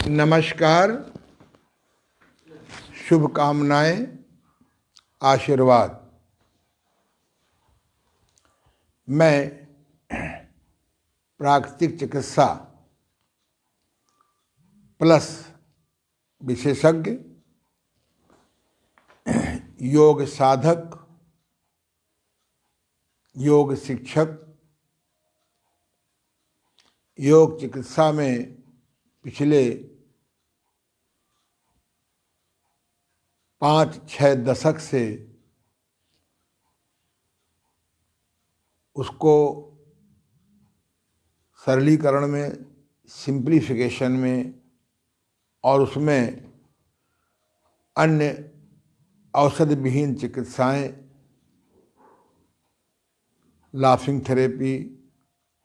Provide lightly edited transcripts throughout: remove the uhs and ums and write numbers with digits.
नमस्कार, शुभकामनाएं, आशीर्वाद। मैं प्राकृतिक चिकित्सा प्लस विशेषज्ञ, योग साधक, योग शिक्षक, योग चिकित्सा में पिछले 5-6 दशक से उसको सरलीकरण में, सिंप्लीफिकेशन में और उसमें अन्य औषध विहीन चिकित्साएं, लाफिंग थेरेपी,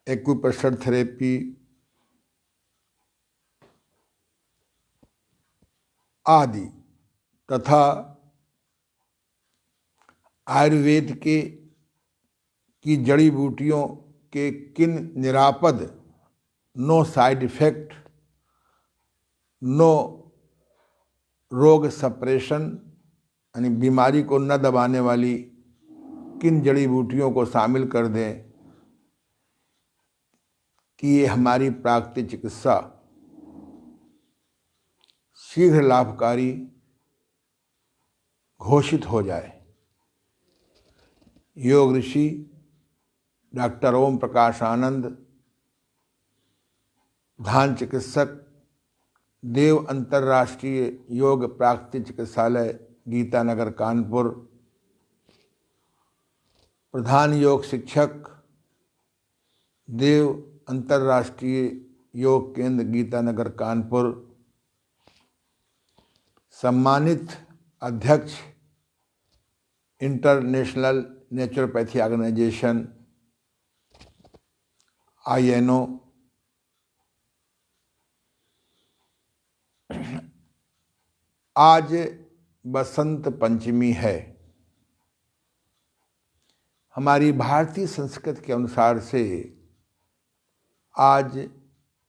एक्यूप्रेशर थेरेपी आदि तथा आयुर्वेद की जड़ी बूटियों के किन निरापद, नो साइड इफेक्ट, नो रोग सप्रेशन यानी बीमारी को न दबाने वाली किन जड़ी बूटियों को शामिल कर दें कि ये हमारी प्राकृतिक चिकित्सा शीघ्र लाभकारी घोषित हो जाए। योग ऋषि डॉक्टर ओम प्रकाश आनंद, प्रधान चिकित्सक, देव अंतर्राष्ट्रीय योग प्राकृतिक चिकित्सालय, गीतानगर, कानपुर, प्रधान योग शिक्षक, देव अंतर्राष्ट्रीय योग केंद्र, गीतानगर, कानपुर, सम्मानित अध्यक्ष, इंटरनेशनल नेचुरोपैथी ऑर्गेनाइजेशन INO, आज बसंत पंचमी है। हमारी भारतीय संस्कृति के अनुसार से आज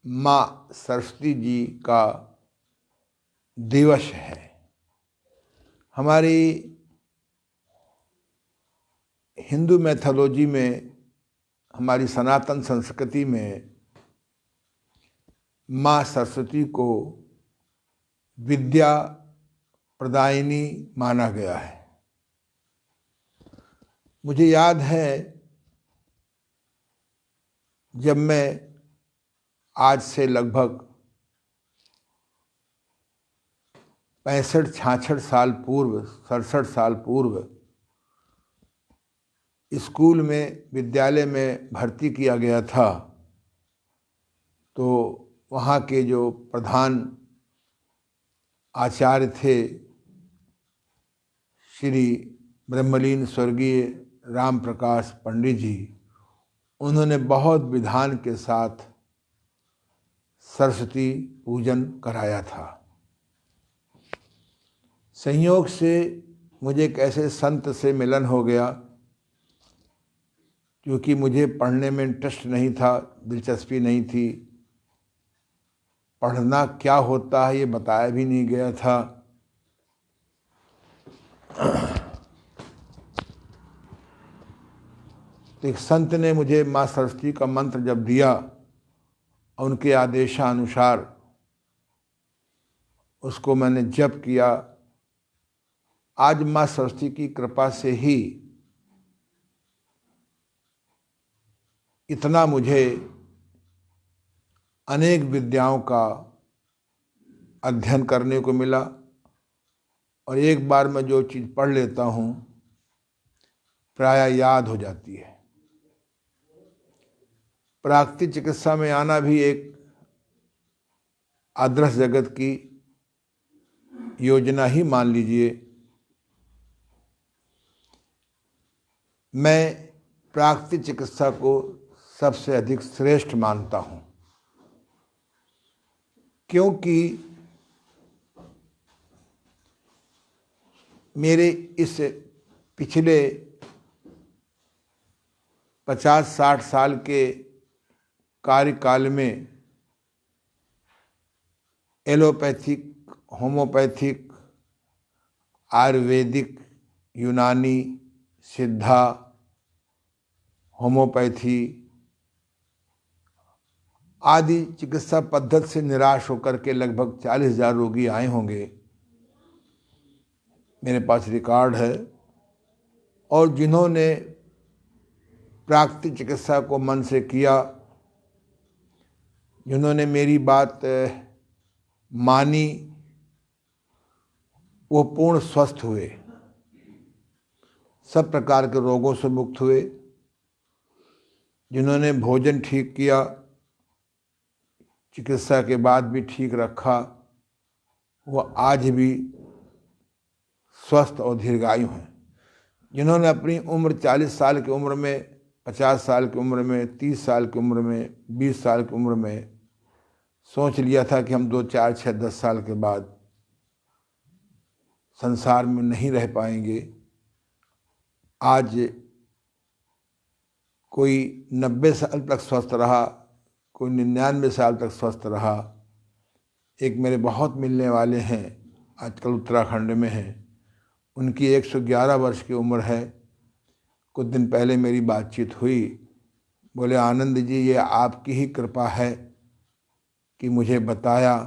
माँ सरस्वती जी का दिवस है। हमारी हिंदू मैथोलॉजी में, हमारी सनातन संस्कृति में माँ सरस्वती को विद्या प्रदायिनी माना गया है। मुझे याद है जब मैं आज से लगभग 65-66 साल पूर्व, 67 साल पूर्व स्कूल में, विद्यालय में भर्ती किया गया था, तो वहाँ के जो प्रधान आचार्य थे श्री ब्रह्मलीन स्वर्गीय राम प्रकाश पंडित जी, उन्होंने बहुत विधान के साथ सरस्वती पूजन कराया था। संयोग से मुझे एक ऐसे संत से मिलन हो गया, क्योंकि मुझे पढ़ने में इंटरेस्ट नहीं था, दिलचस्पी नहीं थी, पढ़ना क्या होता है ये बताया भी नहीं गया था। तो एक संत ने मुझे माँ सरस्वती का मंत्र जब दिया, उनके आदेशानुसार उसको मैंने जप किया। आज माँ सरस्वती की कृपा से ही इतना मुझे अनेक विद्याओं का अध्ययन करने को मिला, और एक बार मैं जो चीज़ पढ़ लेता हूँ प्रायः याद हो जाती है। प्राकृतिक चिकित्सा में आना भी एक आदर्श जगत की योजना ही मान लीजिए। मैं प्राकृतिक चिकित्सा को सबसे अधिक श्रेष्ठ मानता हूँ, क्योंकि मेरे इस पिछले 50-60 साल के कार्यकाल में एलोपैथिक, होम्योपैथिक, आयुर्वेदिक, यूनानी, सिद्धा, होम्योपैथी आदि चिकित्सा पद्धति से निराश होकर के लगभग 40,000 रोगी आए होंगे, मेरे पास रिकॉर्ड है। और जिन्होंने प्राकृतिक चिकित्सा को मन से किया, जिन्होंने मेरी बात मानी, वो पूर्ण स्वस्थ हुए, सब प्रकार के रोगों से मुक्त हुए। जिन्होंने भोजन ठीक किया, चिकित्सा के बाद भी ठीक रखा, वो आज भी स्वस्थ और दीर्घायु हैं। जिन्होंने अपनी उम्र 40 साल की उम्र में, 50 साल की उम्र में, 30 साल की उम्र में, 20 साल की उम्र में सोच लिया था कि हम 2, 4, 6, 10 साल के बाद संसार में नहीं रह पाएंगे, आज कोई 90 साल तक स्वस्थ रहा, कोई 99 साल तक स्वस्थ रहा। एक मेरे बहुत मिलने वाले हैं, आजकल उत्तराखंड में हैं, उनकी 111 वर्ष की उम्र है। कुछ दिन पहले मेरी बातचीत हुई, बोले आनंद जी, ये आपकी ही कृपा है कि मुझे बताया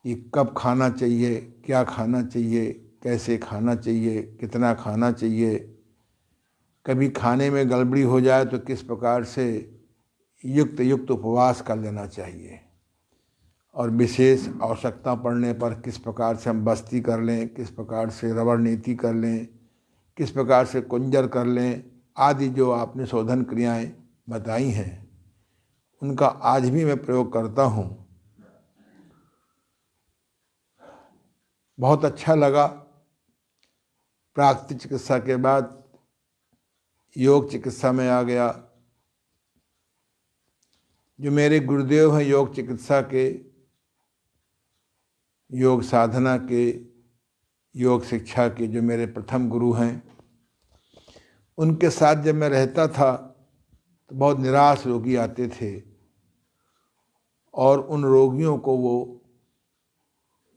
कि कब खाना चाहिए, क्या खाना चाहिए, कैसे खाना चाहिए, कितना खाना चाहिए, कभी खाने में गड़बड़ी हो जाए तो किस प्रकार से युक्त उपवास कर लेना चाहिए, और विशेष आवश्यकता पड़ने पर किस प्रकार से हम बस्ती कर लें, किस प्रकार से रबड़ नीति कर लें, किस प्रकार से कुंजर कर लें, आदि जो आपने शोधन क्रियाएं बताई हैं, उनका आज भी मैं प्रयोग करता हूँ। बहुत अच्छा लगा। प्राकृतिक चिकित्सा के बाद योग चिकित्सा में आ गया। जो मेरे गुरुदेव हैं योग चिकित्सा के, योग साधना के, योग शिक्षा के, जो मेरे प्रथम गुरु हैं, उनके साथ जब मैं रहता था तो बहुत निराश रोगी आते थे, और उन रोगियों को वो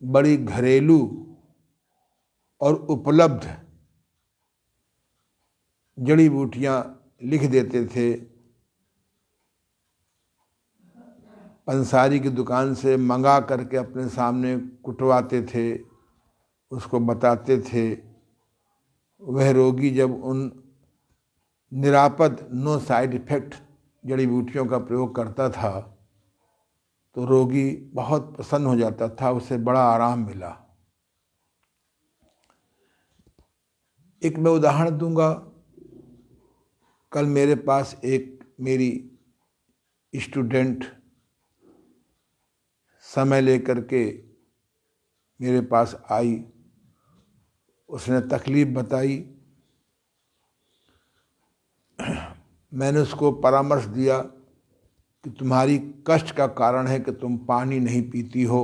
बड़ी घरेलू और उपलब्ध जड़ी बूटियां लिख देते थे। पंसारी की दुकान से मंगा करके अपने सामने कुटवाते थे, उसको बताते थे। वह रोगी जब उन निरापद, नो साइड इफेक्ट जड़ी बूटियों का प्रयोग करता था तो रोगी बहुत प्रसन्न हो जाता था, उसे बड़ा आराम मिला। एक मैं उदाहरण दूंगा। कल मेरे पास एक मेरी स्टूडेंट समय लेकर के मेरे पास आई, उसने तकलीफ बताई। मैंने उसको परामर्श दिया कि तुम्हारी कष्ट का कारण है कि तुम पानी नहीं पीती हो।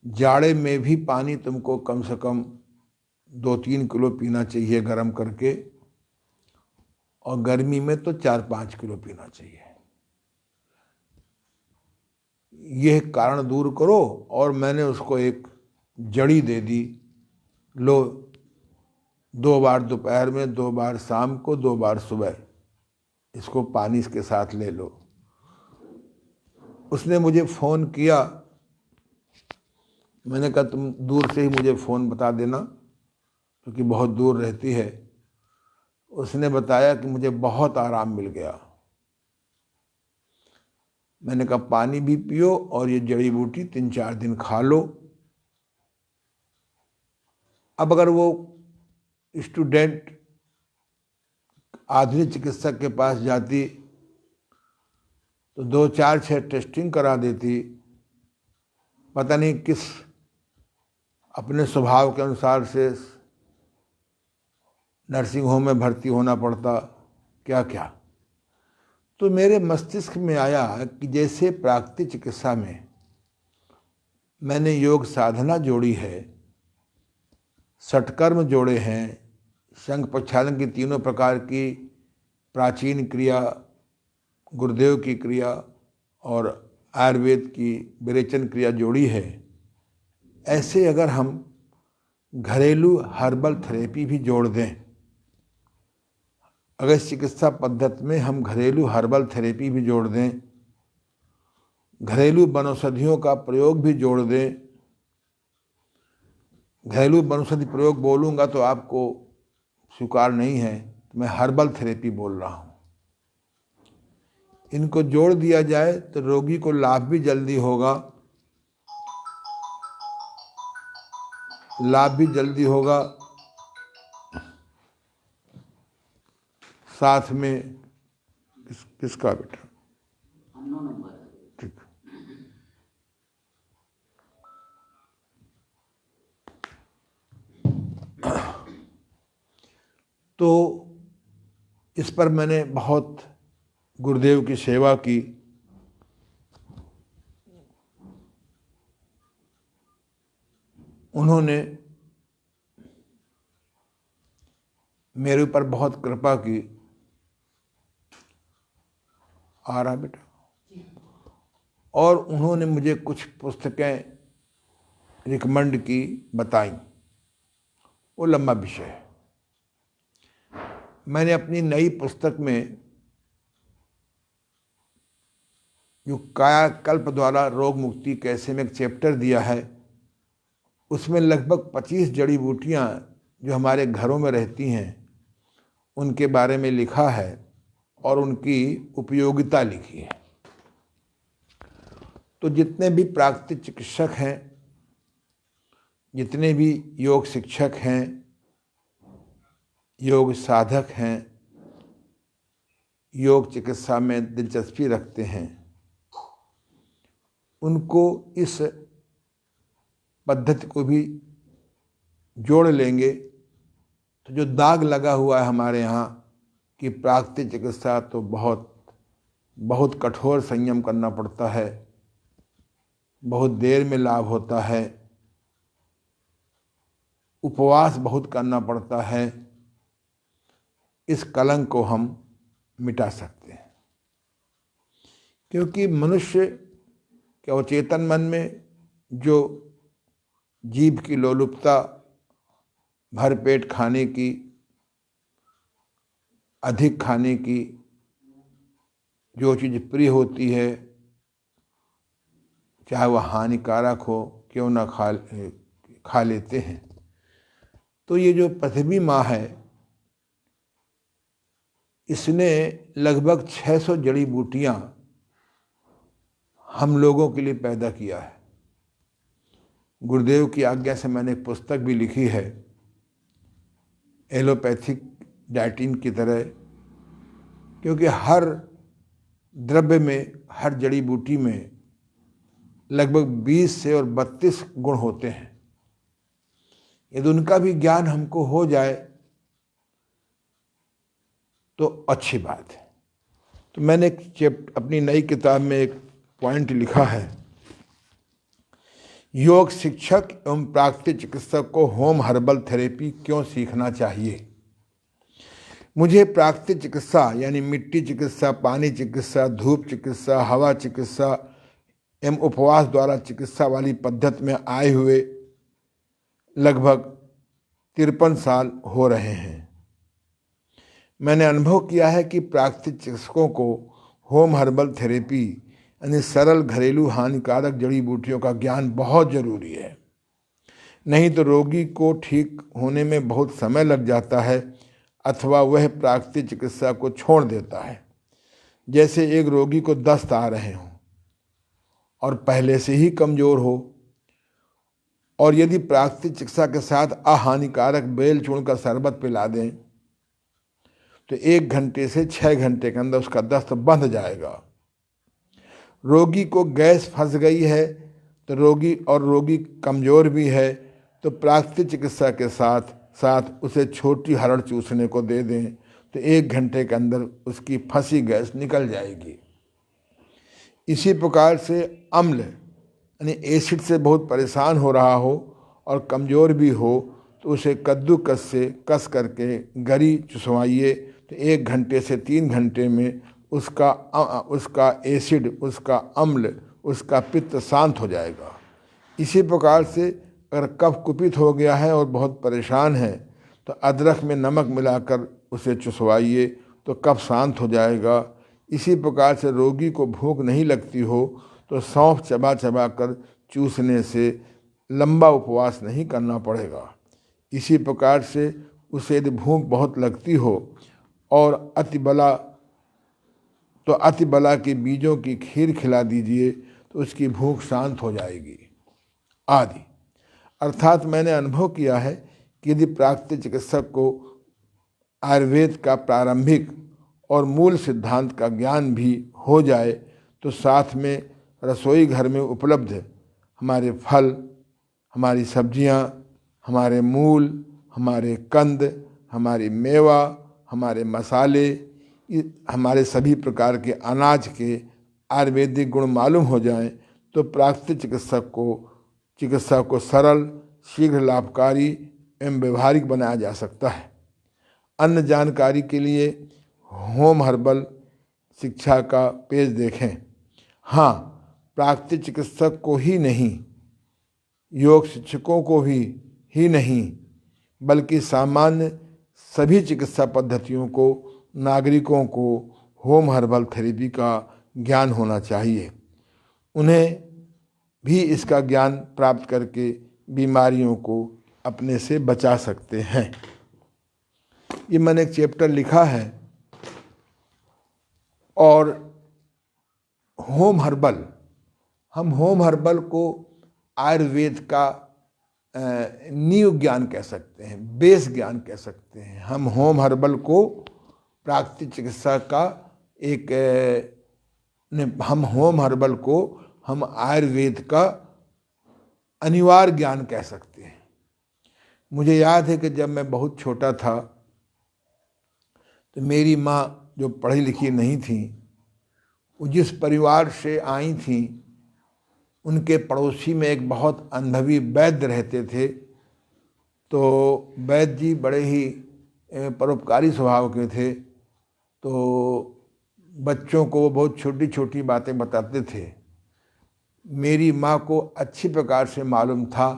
जाड़े में भी पानी तुमको कम से कम 2-3 किलो पीना चाहिए गर्म करके, और गर्मी में तो 4-5 किलो पीना चाहिए। यह कारण दूर करो। और मैंने उसको एक जड़ी दे दी, लो 2 बार दोपहर में, 2 बार शाम को, 2 बार सुबह, इसको पानी के साथ ले लो। उसने मुझे फ़ोन किया, मैंने कहा तुम दूर से ही मुझे फ़ोन बता देना क्योंकि बहुत दूर रहती है। उसने बताया कि मुझे बहुत आराम मिल गया। मैंने कहा पानी भी पियो और ये जड़ी बूटी 3-4 दिन खा लो। अब अगर वो स्टूडेंट आधुनिक चिकित्सक के पास जाती तो 2-4-6 टेस्टिंग करा देती, पता नहीं किस अपने स्वभाव के अनुसार से नर्सिंग होम में भर्ती होना पड़ता, क्या क्या। तो मेरे मस्तिष्क में आया कि जैसे प्राकृतिक चिकित्सा में मैंने योग साधना जोड़ी है, षटकर्म जोड़े हैं, शंख प्रक्षालन की 3 प्रकार की प्राचीन क्रिया, गुरुदेव की क्रिया और आयुर्वेद की विरेचन क्रिया जोड़ी है, ऐसे अगर हम घरेलू हर्बल थेरेपी भी जोड़ दें, अगर इस चिकित्सा पद्धति में हम घरेलू हर्बल थेरेपी भी जोड़ दें, घरेलू वनौषधियों का प्रयोग भी जोड़ दें, घरेलू वनौषधि प्रयोग बोलूँगा तो आपको स्वीकार नहीं है, तो मैं हर्बल थेरेपी बोल रहा हूँ। इनको जोड़ दिया जाए तो रोगी को लाभ भी जल्दी होगा, साथ में किसका बेटा ठीक। तो इस पर मैंने बहुत गुरुदेव की सेवा की। उन्होंने मेरे ऊपर बहुत कृपा की। आ रहा बेटा। और उन्होंने मुझे कुछ पुस्तकें रिकमेंड की, बताई। वो लंबा विषय है। मैंने अपनी नई पुस्तक में जो कायाकल्प द्वारा रोग मुक्ति कैसे में एक चैप्टर दिया है, उसमें लगभग 25 जड़ी बूटियाँ जो हमारे घरों में रहती हैं उनके बारे में लिखा है और उनकी उपयोगिता लिखी है। तो जितने भी प्राकृतिक चिकित्सक हैं, जितने भी योग शिक्षक हैं, योग साधक हैं, योग चिकित्सा में दिलचस्पी रखते हैं, उनको इस पद्धति को भी जोड़ लेंगे तो जो दाग लगा हुआ है हमारे यहाँ कि प्राकृतिक चिकित्सा तो बहुत कठोर संयम करना पड़ता है, बहुत देर में लाभ होता है, उपवास बहुत करना पड़ता है, इस कलंक को हम मिटा सकते हैं। क्योंकि मनुष्य के अवचेतन मन में जो जीभ की लोलुपता, भरपेट खाने की, अधिक खाने की, जो चीज़ प्रिय होती है चाहे वह हानिकारक हो क्यों ना खा लेते हैं। तो ये जो पृथ्वी माँ है, इसने लगभग 600 जड़ी बूटियाँ हम लोगों के लिए पैदा किया है। गुरुदेव की आज्ञा से मैंने एक पुस्तक भी लिखी है, एलोपैथिक डाइटिन की तरह, क्योंकि हर द्रव्य में, हर जड़ी बूटी में लगभग 20 से और 32 गुण होते हैं। यदि उनका भी ज्ञान हमको हो जाए तो अच्छी बात है। तो मैंने अपनी नई किताब में एक पॉइंट लिखा है, योग शिक्षक एवं प्राकृतिक चिकित्सक को होम हर्बल थेरेपी क्यों सीखना चाहिए। मुझे प्राकृतिक चिकित्सा यानी मिट्टी चिकित्सा, पानी चिकित्सा, धूप चिकित्सा, हवा चिकित्सा एवं उपवास द्वारा चिकित्सा वाली पद्धति में आए हुए लगभग 53 साल हो रहे हैं। मैंने अनुभव किया है कि प्राकृतिक चिकित्सकों को होम हर्बल थेरेपी यानी सरल घरेलू हानिकारक जड़ी बूटियों का ज्ञान बहुत जरूरी है। नहीं तो रोगी को ठीक होने में बहुत समय लग जाता है अथवा वह प्राकृतिक चिकित्सा को छोड़ देता है। जैसे एक रोगी को दस्त आ रहे हों और पहले से ही कमज़ोर हो, और यदि प्राकृतिक चिकित्सा के साथ अहानिकारक बेल चूर्ण का शरबत पिला दें तो 1 घंटे से 6 घंटे के अंदर उसका दस्त बंध जाएगा। रोगी को गैस फंस गई है तो रोगी कमज़ोर भी है तो प्राकृतिक चिकित्सा के साथ साथ उसे छोटी हरड़ चूसने को दे दें तो 1 घंटे के अंदर उसकी फंसी गैस निकल जाएगी। इसी प्रकार से अम्ल यानी एसिड से बहुत परेशान हो रहा हो और कमज़ोर भी हो तो उसे कद्दूकस से कस करके गरी चुसवाइए तो 1 घंटे से 3 घंटे में उसका एसिड, उसका अम्ल, उसका पित्त शांत हो जाएगा। इसी प्रकार से अगर कफ कुपित हो गया है और बहुत परेशान है तो अदरक में नमक मिलाकर उसे चुसवाइए तो कफ शांत हो जाएगा। इसी प्रकार से रोगी को भूख नहीं लगती हो तो सौंफ चबा चबा कर चूसने से लंबा उपवास नहीं करना पड़ेगा। इसी प्रकार से उसे यदि भूख बहुत लगती हो और अतिबला के बीजों की खीर खिला दीजिए तो उसकी भूख शांत हो जाएगी आदि। अर्थात मैंने अनुभव किया है कि यदि प्राकृतिक चिकित्सक को आयुर्वेद का प्रारंभिक और मूल सिद्धांत का ज्ञान भी हो जाए तो साथ में रसोई घर में उपलब्ध हमारे फल, हमारी सब्जियां, हमारे मूल, हमारे कंद, हमारी मेवा, हमारे मसाले, हमारे सभी प्रकार के अनाज के आयुर्वेदिक गुण मालूम हो जाएं तो प्राकृतिक चिकित्सा को सरल, शीघ्र, लाभकारी एवं व्यवहारिक बनाया जा सकता है। अन्य जानकारी के लिए होम हर्बल शिक्षा का पेज देखें। हाँ, प्राकृतिक चिकित्सक को ही नहीं, योग शिक्षकों को ही नहीं बल्कि सामान्य सभी चिकित्सा पद्धतियों को, नागरिकों को होम हर्बल थेरेपी का ज्ञान होना चाहिए। उन्हें भी इसका ज्ञान प्राप्त करके बीमारियों को अपने से बचा सकते हैं। ये मैंने एक चैप्टर लिखा है। और होम हर्बल को आयुर्वेद का नींव ज्ञान कह सकते हैं, बेस ज्ञान कह सकते हैं। हम होम हर्बल को प्राकृतिक चिकित्सा का हम आयुर्वेद का अनिवार्य ज्ञान कह सकते हैं। मुझे याद है कि जब मैं बहुत छोटा था तो मेरी माँ, जो पढ़ी लिखी नहीं थी, वो जिस परिवार से आई थी उनके पड़ोसी में एक बहुत अनुभवी वैद्य रहते थे। तो वैद्य जी बड़े ही परोपकारी स्वभाव के थे। तो बच्चों को वो बहुत छोटी छोटी बातें बताते थे। मेरी माँ को अच्छी प्रकार से मालूम था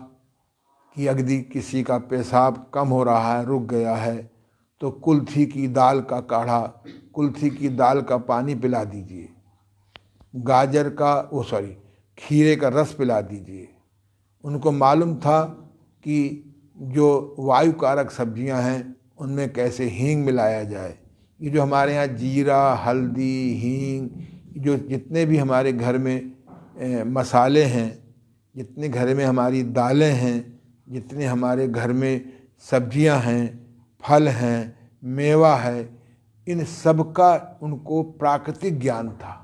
कि यदि किसी का पेशाब कम हो रहा है, रुक गया है, तो कुल्थी की दाल का काढ़ा, कुल्थी की दाल का पानी पिला दीजिए, खीरे का रस पिला दीजिए। उनको मालूम था कि जो वायु कारक सब्जियां हैं उनमें कैसे हींग मिलाया जाए। ये जो हमारे यहाँ जीरा, हल्दी, हींग, जो जितने भी हमारे घर में मसाले हैं, जितने घर में हमारी दालें हैं, जितने हमारे घर में सब्जियां हैं, फल हैं, मेवा है, इन सब का उनको प्राकृतिक ज्ञान था।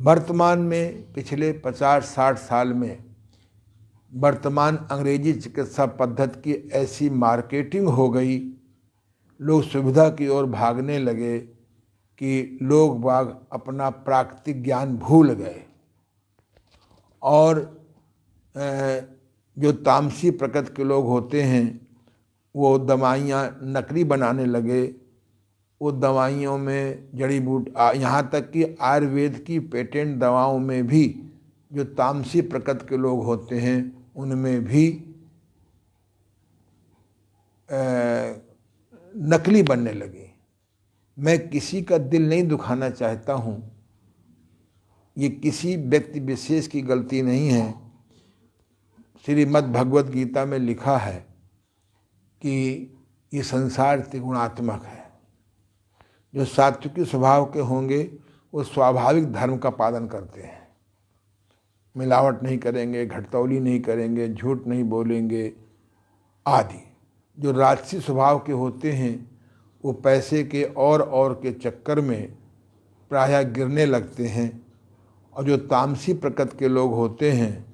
वर्तमान में पिछले 50-60 साल में वर्तमान अंग्रेजी चिकित्सा पद्धति की ऐसी मार्केटिंग हो गई, लोग सुविधा की ओर भागने लगे कि लोग बाग अपना प्राकृतिक ज्ञान भूल गए और जो तामसी प्रकृति के लोग होते हैं वो दवाइयाँ नकली बनाने लगे। वो दवाइयों में जड़ी बूटी, यहाँ तक कि आयुर्वेद की पेटेंट दवाओं में भी जो तामसी प्रकृति के लोग होते हैं उनमें भी नकली बनने लगी। मैं किसी का दिल नहीं दुखाना चाहता हूँ, ये किसी व्यक्ति विशेष की गलती नहीं है। श्रीमद् भगवद गीता में लिखा है कि ये संसार त्रिगुणात्मक है। जो सात्विकी स्वभाव के होंगे वो स्वाभाविक धर्म का पालन करते हैं, मिलावट नहीं करेंगे, घटतौली नहीं करेंगे, झूठ नहीं बोलेंगे आदि। जो राजसी स्वभाव के होते हैं वो पैसे के और के चक्कर में प्रायः गिरने लगते हैं। और जो तामसी प्रकृति के लोग होते हैं,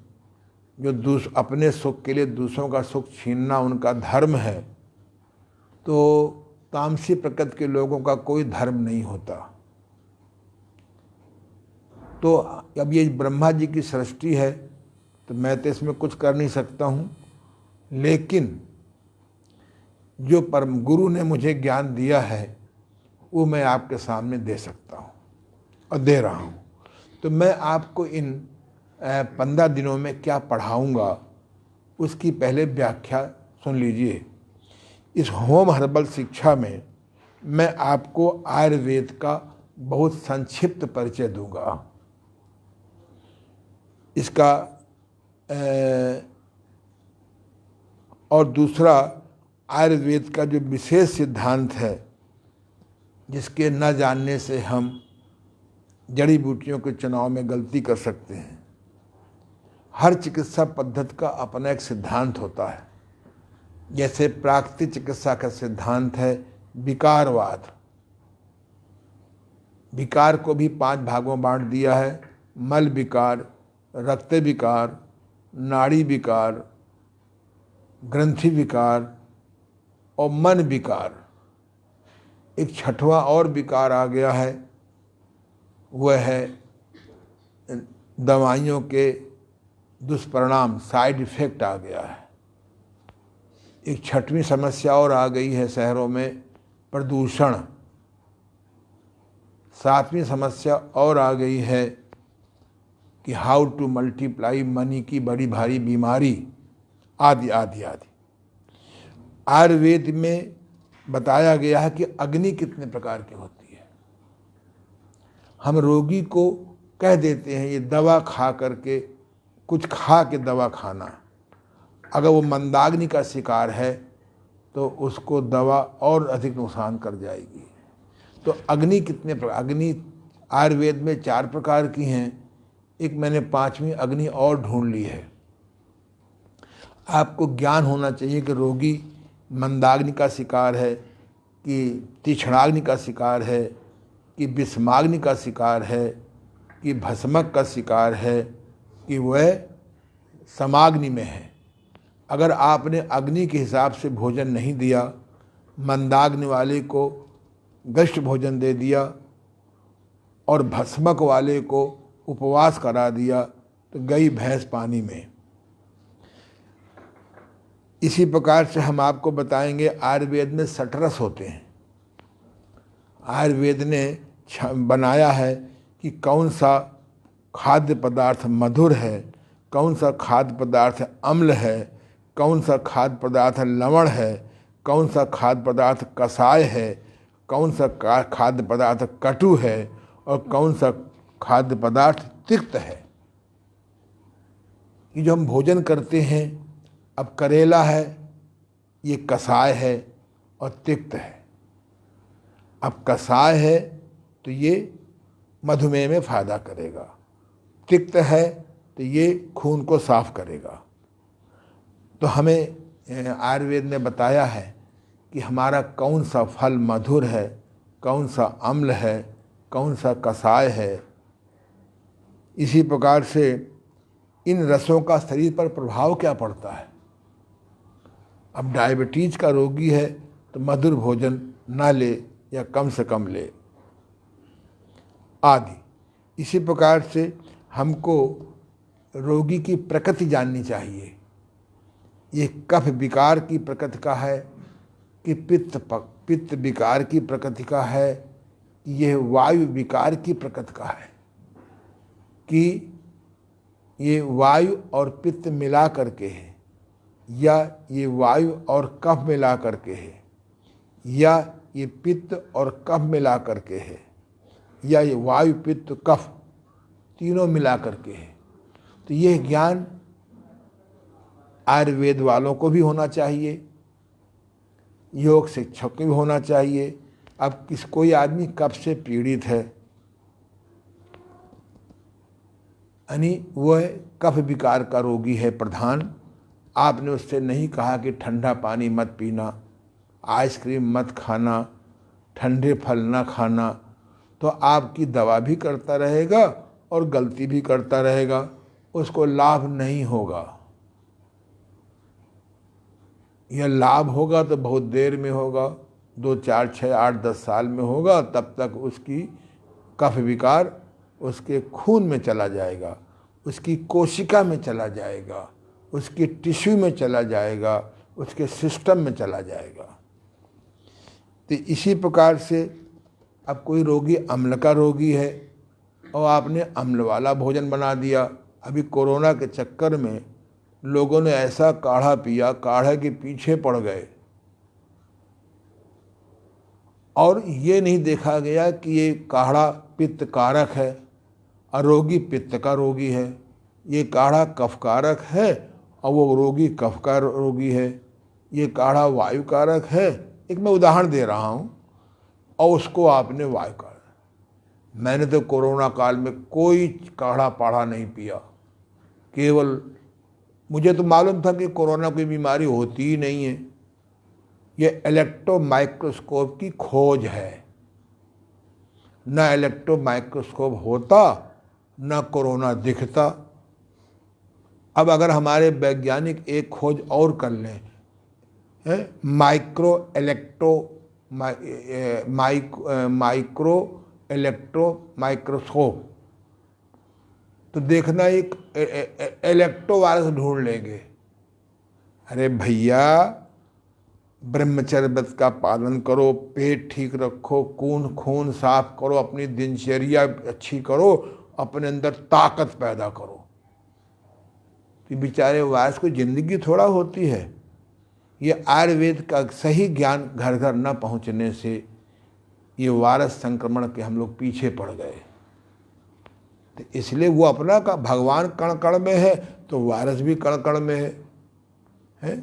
जो अपने सुख के लिए दूसरों का सुख छीनना उनका धर्म है, तो तामसी प्रकृति के लोगों का कोई धर्म नहीं होता। तो अब ये ब्रह्मा जी की सृष्टि है तो मैं तो इसमें कुछ कर नहीं सकता हूँ, लेकिन जो परम गुरु ने मुझे ज्ञान दिया है वो मैं आपके सामने दे सकता हूँ और दे रहा हूँ। तो मैं आपको इन 15 दिनों में क्या पढ़ाऊँगा उसकी पहले व्याख्या सुन लीजिए। इस होम हर्बल शिक्षा में मैं आपको आयुर्वेद का बहुत संक्षिप्त परिचय दूंगा। इसका और दूसरा, आयुर्वेद का जो विशेष सिद्धांत है जिसके न जानने से हम जड़ी बूटियों के चुनाव में गलती कर सकते हैं। हर चिकित्सा पद्धति का अपना एक सिद्धांत होता है। जैसे प्राकृतिक चिकित्सा का सिद्धांत है विकारवाद। विकार को भी 5 भागों में बांट दिया है: मल विकार, रक्त विकार, नाड़ी विकार, ग्रंथि विकार और मन विकार। एक छठवां और विकार आ गया है, वह है दवाइयों के दुष्परिणाम, साइड इफेक्ट आ गया है। एक छठवीं समस्या और आ गई है शहरों में, प्रदूषण। 7वीं समस्या और आ गई है कि हाउ टू मल्टीप्लाई मनी की बड़ी भारी बीमारी, आदि आदि आदि। आयुर्वेद में बताया गया है कि अग्नि कितने प्रकार की होती है। हम रोगी को कह देते हैं ये दवा खा करके, कुछ खा के दवा खाना। अगर वो मंदाग्नि का शिकार है तो उसको दवा और अधिक नुकसान कर जाएगी। तो अग्नि कितने प्रकार, अग्नि आयुर्वेद में 4 प्रकार की हैं। एक मैंने 5वीं अग्नि और ढूंढ ली है। आपको ज्ञान होना चाहिए कि रोगी मंदाग्नि का शिकार है कि तीक्ष्णाग्नि का शिकार है कि विषमाग्नि का शिकार है कि भस्मक का शिकार है कि वह समाग्नि में है। अगर आपने अग्नि के हिसाब से भोजन नहीं दिया, मंदाग्नि वाले को गष्ट भोजन दे दिया और भस्मक वाले को उपवास करा दिया तो गई भैंस पानी में। इसी प्रकार से हम आपको बताएंगे आयुर्वेद में 60 रस होते हैं। आयुर्वेद ने बनाया है कि कौन सा खाद्य पदार्थ मधुर है, कौन सा खाद्य पदार्थ अम्ल है, कौन सा खाद्य पदार्थ लवण है, कौन सा खाद्य पदार्थ कसाय है, कौन सा खाद्य पदार्थ कटु है और कौन सा खाद्य पदार्थ तिक्त है। ये जो हम भोजन करते हैं, अब करेला है, ये कसाय है और तिक्त है। अब कसाय है तो ये मधुमेह में फ़ायदा करेगा, तिक्त है तो ये खून को साफ करेगा। तो हमें आयुर्वेद ने बताया है कि हमारा कौन सा फल मधुर है, कौन सा अम्ल है, कौन सा कसाय है। इसी प्रकार से इन रसों का शरीर पर प्रभाव क्या पड़ता है। अब डायबिटीज का रोगी है तो मधुर भोजन ना ले या कम से कम ले, आदि। इसी प्रकार से हमको रोगी की प्रकृति जाननी चाहिए। ये कफ विकार की प्रकृति का है कि पित्त विकार की प्रकृति का है, यह वायु विकार की प्रकृति का है, कि ये वायु और पित्त मिला करके है, या ये वायु और कफ मिला करके है, या ये पित्त और कफ मिला करके है, या ये वायु पित्त कफ तीनों मिला करके है। तो यह ज्ञान आयुर्वेद वालों को भी होना चाहिए, योग शिक्षक को भी होना चाहिए। अब कोई आदमी कफ से पीड़ित है, यानी वह कफ विकार का रोगी है प्रधान। आपने उससे नहीं कहा कि ठंडा पानी मत पीना, आइसक्रीम मत खाना, ठंडे फल ना खाना, तो आपकी दवा भी करता रहेगा और गलती भी करता रहेगा, उसको लाभ नहीं होगा। यह लाभ होगा तो बहुत देर में होगा, 2, 4, 6, 8, 10 साल में होगा। तब तक उसकी कफ विकार उसके खून में चला जाएगा, उसकी कोशिका में चला जाएगा, उसकी टिश्यू में चला जाएगा, उसके सिस्टम में चला जाएगा। तो इसी प्रकार से अब कोई रोगी अम्ल का रोगी है और आपने अम्ल वाला भोजन बना दिया। अभी कोरोना के चक्कर में लोगों ने ऐसा काढ़ा पिया, काढ़े के पीछे पड़ गए, और ये नहीं देखा गया कि ये काढ़ा पित्त कारक है और रोगी पित्त का रोगी है, ये काढ़ा कफ कारक है और वो रोगी कफ का रोगी है, ये काढ़ा वायु कारक है। एक मैं उदाहरण दे रहा हूँ, और उसको आपने वायु कारक। मैंने तो कोरोना काल में कोई काढ़ा पाढ़ा नहीं पिया, केवल मुझे तो मालूम था कि कोरोना कोई बीमारी होती ही नहीं है। ये इलेक्ट्रॉन माइक्रोस्कोप की खोज है, ना इलेक्ट्रॉन माइक्रोस्कोप होता ना कोरोना दिखता। अब अगर हमारे वैज्ञानिक एक खोज और कर लें, माइक्रोस्कोप, तो देखना एक इलेक्ट्रो वायरस ढूंढ लेंगे। अरे भैया, ब्रह्मचर्य व्रत का पालन करो, पेट ठीक रखो, खून साफ करो, अपनी दिनचर्या अच्छी करो, अपने अंदर ताकत पैदा करो। तो बेचारे वायरस को जिंदगी थोड़ा होती है। ये आयुर्वेद का सही ज्ञान घर घर न पहुंचने से ये वायरस संक्रमण के हम लोग पीछे पड़ गए। तो इसलिए वो अपना का भगवान कण कण में है तो वायरस भी कण कण में है?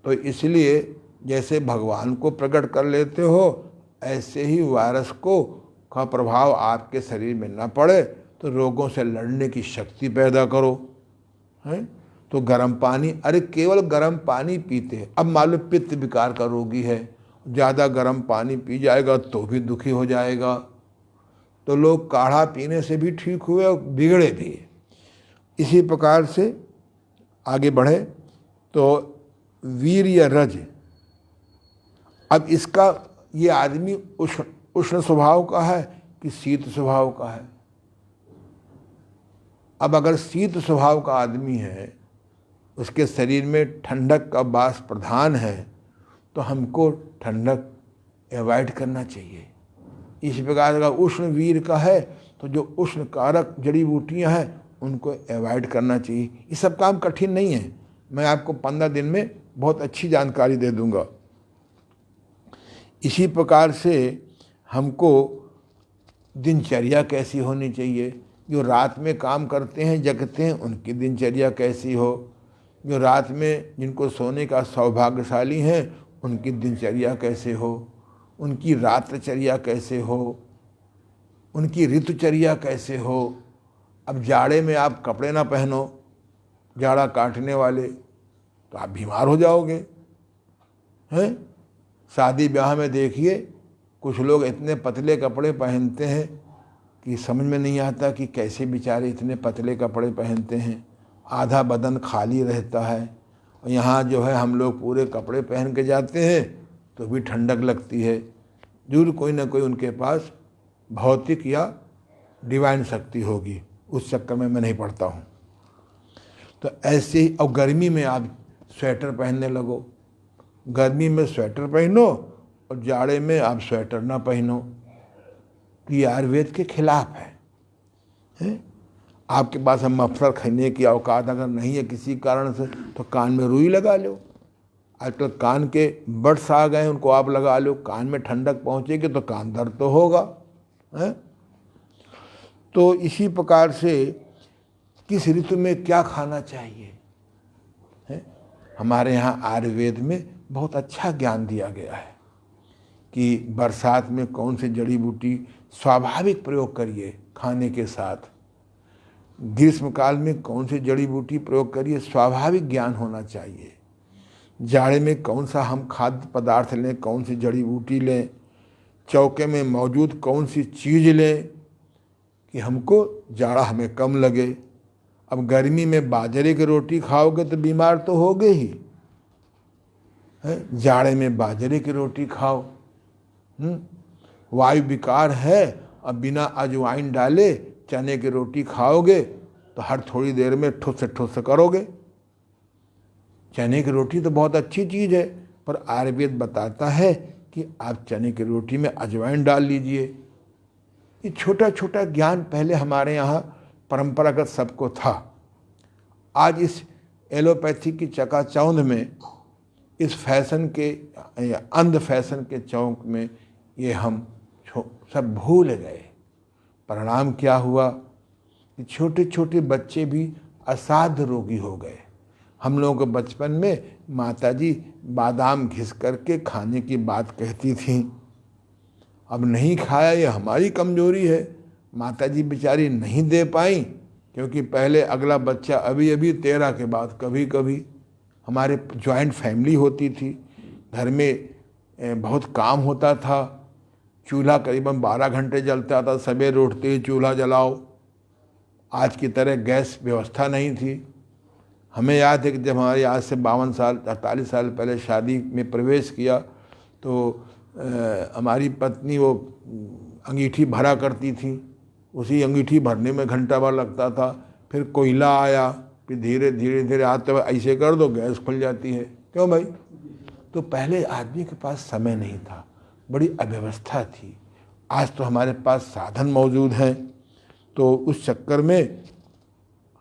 तो इसलिए जैसे भगवान को प्रकट कर लेते हो, ऐसे ही वायरस को का प्रभाव आपके शरीर में न पड़े तो रोगों से लड़ने की शक्ति पैदा करो। हैं? तो गर्म पानी, अरे केवल गर्म पानी पीते हैं। अब मालूम पित्त विकार का रोगी है, ज़्यादा गर्म पानी पी जाएगा तो भी दुखी हो जाएगा। तो लोग काढ़ा पीने से भी ठीक हुए और बिगड़े भी। इसी प्रकार से आगे बढ़े तो वीर या रज, अब इसका ये आदमी उष्ण स्वभाव का है कि शीत स्वभाव का है। अब अगर शीत स्वभाव का आदमी है, उसके शरीर में ठंडक का वास प्रधान है, तो हमको ठंडक अवॉइड करना चाहिए। इस प्रकार अगर उष्ण वीर का है तो जो उष्ण कारक जड़ी बूटियाँ हैं उनको अवॉइड करना चाहिए। ये सब काम कठिन नहीं है, मैं आपको 15 दिन में बहुत अच्छी जानकारी दे दूंगा। इसी प्रकार से हमको दिनचर्या कैसी होनी चाहिए, जो रात में काम करते हैं जगते हैं उनकी दिनचर्या कैसी हो, जो रात में जिनको सोने का सौभाग्यशाली हैं उनकी दिनचर्या कैसे हो, उनकी रात्रचर्या कैसे हो, उनकी ऋतुचर्या कैसे हो। अब जाड़े में आप कपड़े ना पहनो, जाड़ा काटने वाले, तो आप बीमार हो जाओगे। हैं? शादी ब्याह में देखिए कुछ लोग इतने पतले कपड़े पहनते हैं कि समझ में नहीं आता कि कैसे बेचारे इतने पतले कपड़े पहनते हैं। आधा बदन खाली रहता है, और यहाँ जो है हम लोग पूरे कपड़े पहन के जाते हैं तो भी ठंडक लगती है। जरूर कोई ना कोई उनके पास भौतिक या डिवाइन शक्ति होगी, उस चक्कर में मैं नहीं पड़ता हूँ। तो ऐसे ही, और गर्मी में आप स्वेटर पहनने लगो, गर्मी में स्वेटर पहनो और जाड़े में आप स्वेटर ना पहनो, ये आयुर्वेद के खिलाफ है? आपके पास हम मफलर खरीदने की औकात अगर नहीं है किसी कारण से, तो कान में रुई लगा लो। आजकल कान के बड्स आ गए हैं, उनको आप लगा लो, कान में ठंडक पहुँचेगी तो कान दर्द तो होगा। है? तो इसी प्रकार से किस ऋतु में क्या खाना चाहिए है? हमारे यहाँ आयुर्वेद में बहुत अच्छा ज्ञान दिया गया है कि बरसात में कौन सी जड़ी बूटी स्वाभाविक प्रयोग करिए खाने के साथ, ग्रीष्म काल में कौन सी जड़ी बूटी प्रयोग करिए, स्वाभाविक ज्ञान होना चाहिए। जाड़े में कौन सा हम खाद्य पदार्थ लें, कौन सी जड़ी बूटी लें, चौके में मौजूद कौन सी चीज़ लें कि हमको जाड़ा हमें कम लगे। अब गर्मी में बाजरे की रोटी खाओगे तो बीमार तो होगे ही, है? जाड़े में बाजरे की रोटी खाओ। वायु विकार है, अब बिना अजवाइन डाले चने की रोटी खाओगे तो हर थोड़ी देर में ठुस ठुस करोगे। चने की रोटी तो बहुत अच्छी चीज़ है, पर आयुर्वेद बताता है कि आप चने की रोटी में अजवाइन डाल लीजिए। ये छोटा छोटा ज्ञान पहले हमारे यहाँ परंपरागत सबको था। आज इस एलोपैथी की चकाचौंध में, इस फैशन के, अंध फैशन के चौक में ये हम सब भूल गए। परिणाम क्या हुआ कि छोटे छोटे बच्चे भी असाध्य रोगी हो गए। हम लोगों के बचपन में माताजी बादाम घिस करके खाने की बात कहती थीं। अब नहीं खाया, ये हमारी कमजोरी है। माताजी बेचारी नहीं दे पाई, क्योंकि पहले अगला बच्चा अभी अभी 13 के बाद कभी कभी। हमारे जॉइंट फैमिली होती थी, घर में बहुत काम होता था, चूल्हा करीबन 12 घंटे जलता था, सवेरे उठते ही चूल्हा जलाओ। आज की तरह गैस व्यवस्था नहीं थी। हमें याद है कि जब हमारी आज से 52 साल 48 साल पहले शादी में प्रवेश किया तो हमारी पत्नी वो अंगीठी भरा करती थी। उसी अंगीठी भरने में घंटा भर लगता था। फिर कोयला आया, फिर धीरे धीरे धीरे आते हुए ऐसे कर दो गैस खुल जाती है। क्यों भाई? तो पहले आदमी के पास समय नहीं था, बड़ी अव्यवस्था थी। आज तो हमारे पास साधन मौजूद हैं। तो उस चक्कर में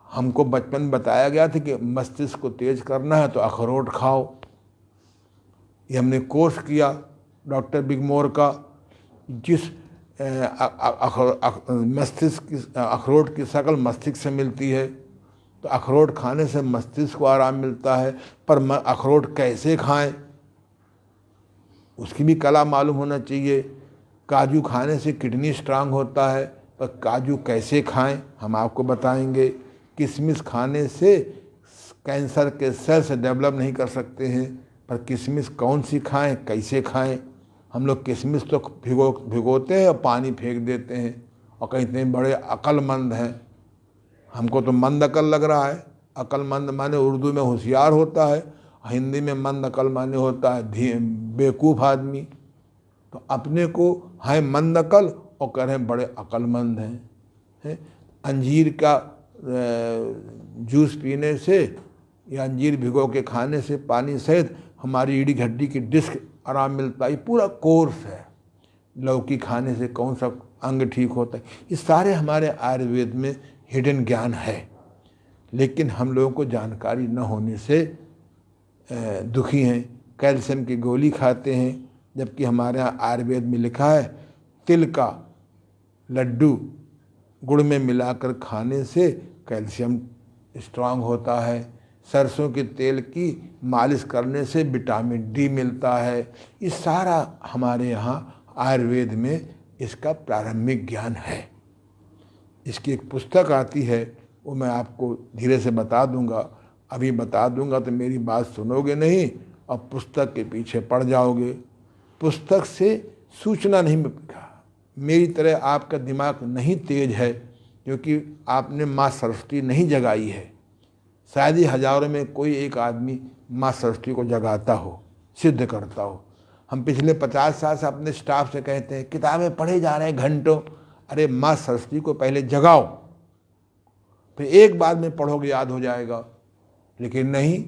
हमको बचपन बताया गया था कि मस्तिष्क को तेज करना है तो अखरोट खाओ। ये हमने कोर्स किया डॉक्टर बिगमोर का। जिस मस्तिष्क की अखरोट की शक्ल मस्तिष्क से मिलती है, तो अखरोट खाने से मस्तिष्क को आराम मिलता है। पर अखरोट कैसे खाएं, उसकी भी कला मालूम होना चाहिए। काजू खाने से किडनी स्ट्रांग होता है, पर काजू कैसे खाएं हम आपको बताएंगे। किशमिश खाने से कैंसर के सेल्स डेवलप नहीं कर सकते हैं, पर किशमिश कौन सी खाएं, कैसे खाएं। हम लोग किशमिश तो भिगोते हैं और पानी फेंक देते हैं और कहते हैं बड़े अक्लमंद हैं। हमको तो मंद अकल लग रहा है। अक्लमंद माने उर्दू में होशियार होता है, हिंदी में मंद अकल माने होता है बेवकूफ़ आदमी। तो अपने को है मंद अकल और कह रहे हैं बड़े अक्लमंद हैं। अंजीर का जूस पीने से या अंजीर भिगो के खाने से पानी सहित हमारी रीढ़ हड्डी की डिस्क आराम मिलता है। ये पूरा कोर्स है। लौकी खाने से कौन सा अंग ठीक होता है, ये सारे हमारे आयुर्वेद में हिडन ज्ञान है। लेकिन हम लोगों को जानकारी न होने से दुखी हैं। कैल्शियम की गोली खाते हैं, जबकि हमारे यहाँ आयुर्वेद में लिखा है तिल का लड्डू गुड़ में मिलाकर खाने से कैल्शियम स्ट्रांग होता है। सरसों के तेल की मालिश करने से विटामिन डी मिलता है। ये सारा हमारे यहाँ आयुर्वेद में इसका प्रारंभिक ज्ञान है। इसकी एक पुस्तक आती है, वो मैं आपको धीरे से बता दूंगा। अभी बता दूंगा तो मेरी बात सुनोगे नहीं और पुस्तक के पीछे पड़ जाओगे। पुस्तक से सूचना नहीं मिलेगा। मेरी तरह आपका दिमाग नहीं तेज है, क्योंकि आपने माँ सरस्वती नहीं जगाई है। शायद ही हजारों में कोई एक आदमी माँ सरस्वती को जगाता हो, सिद्ध करता हो। हम पिछले 50 साल से अपने स्टाफ से कहते हैं किताबें पढ़े जा रहे हैं घंटों। अरे माँ सरस्वती को पहले जगाओ, फिर एक बार में पढ़ोगे याद हो जाएगा। लेकिन नहीं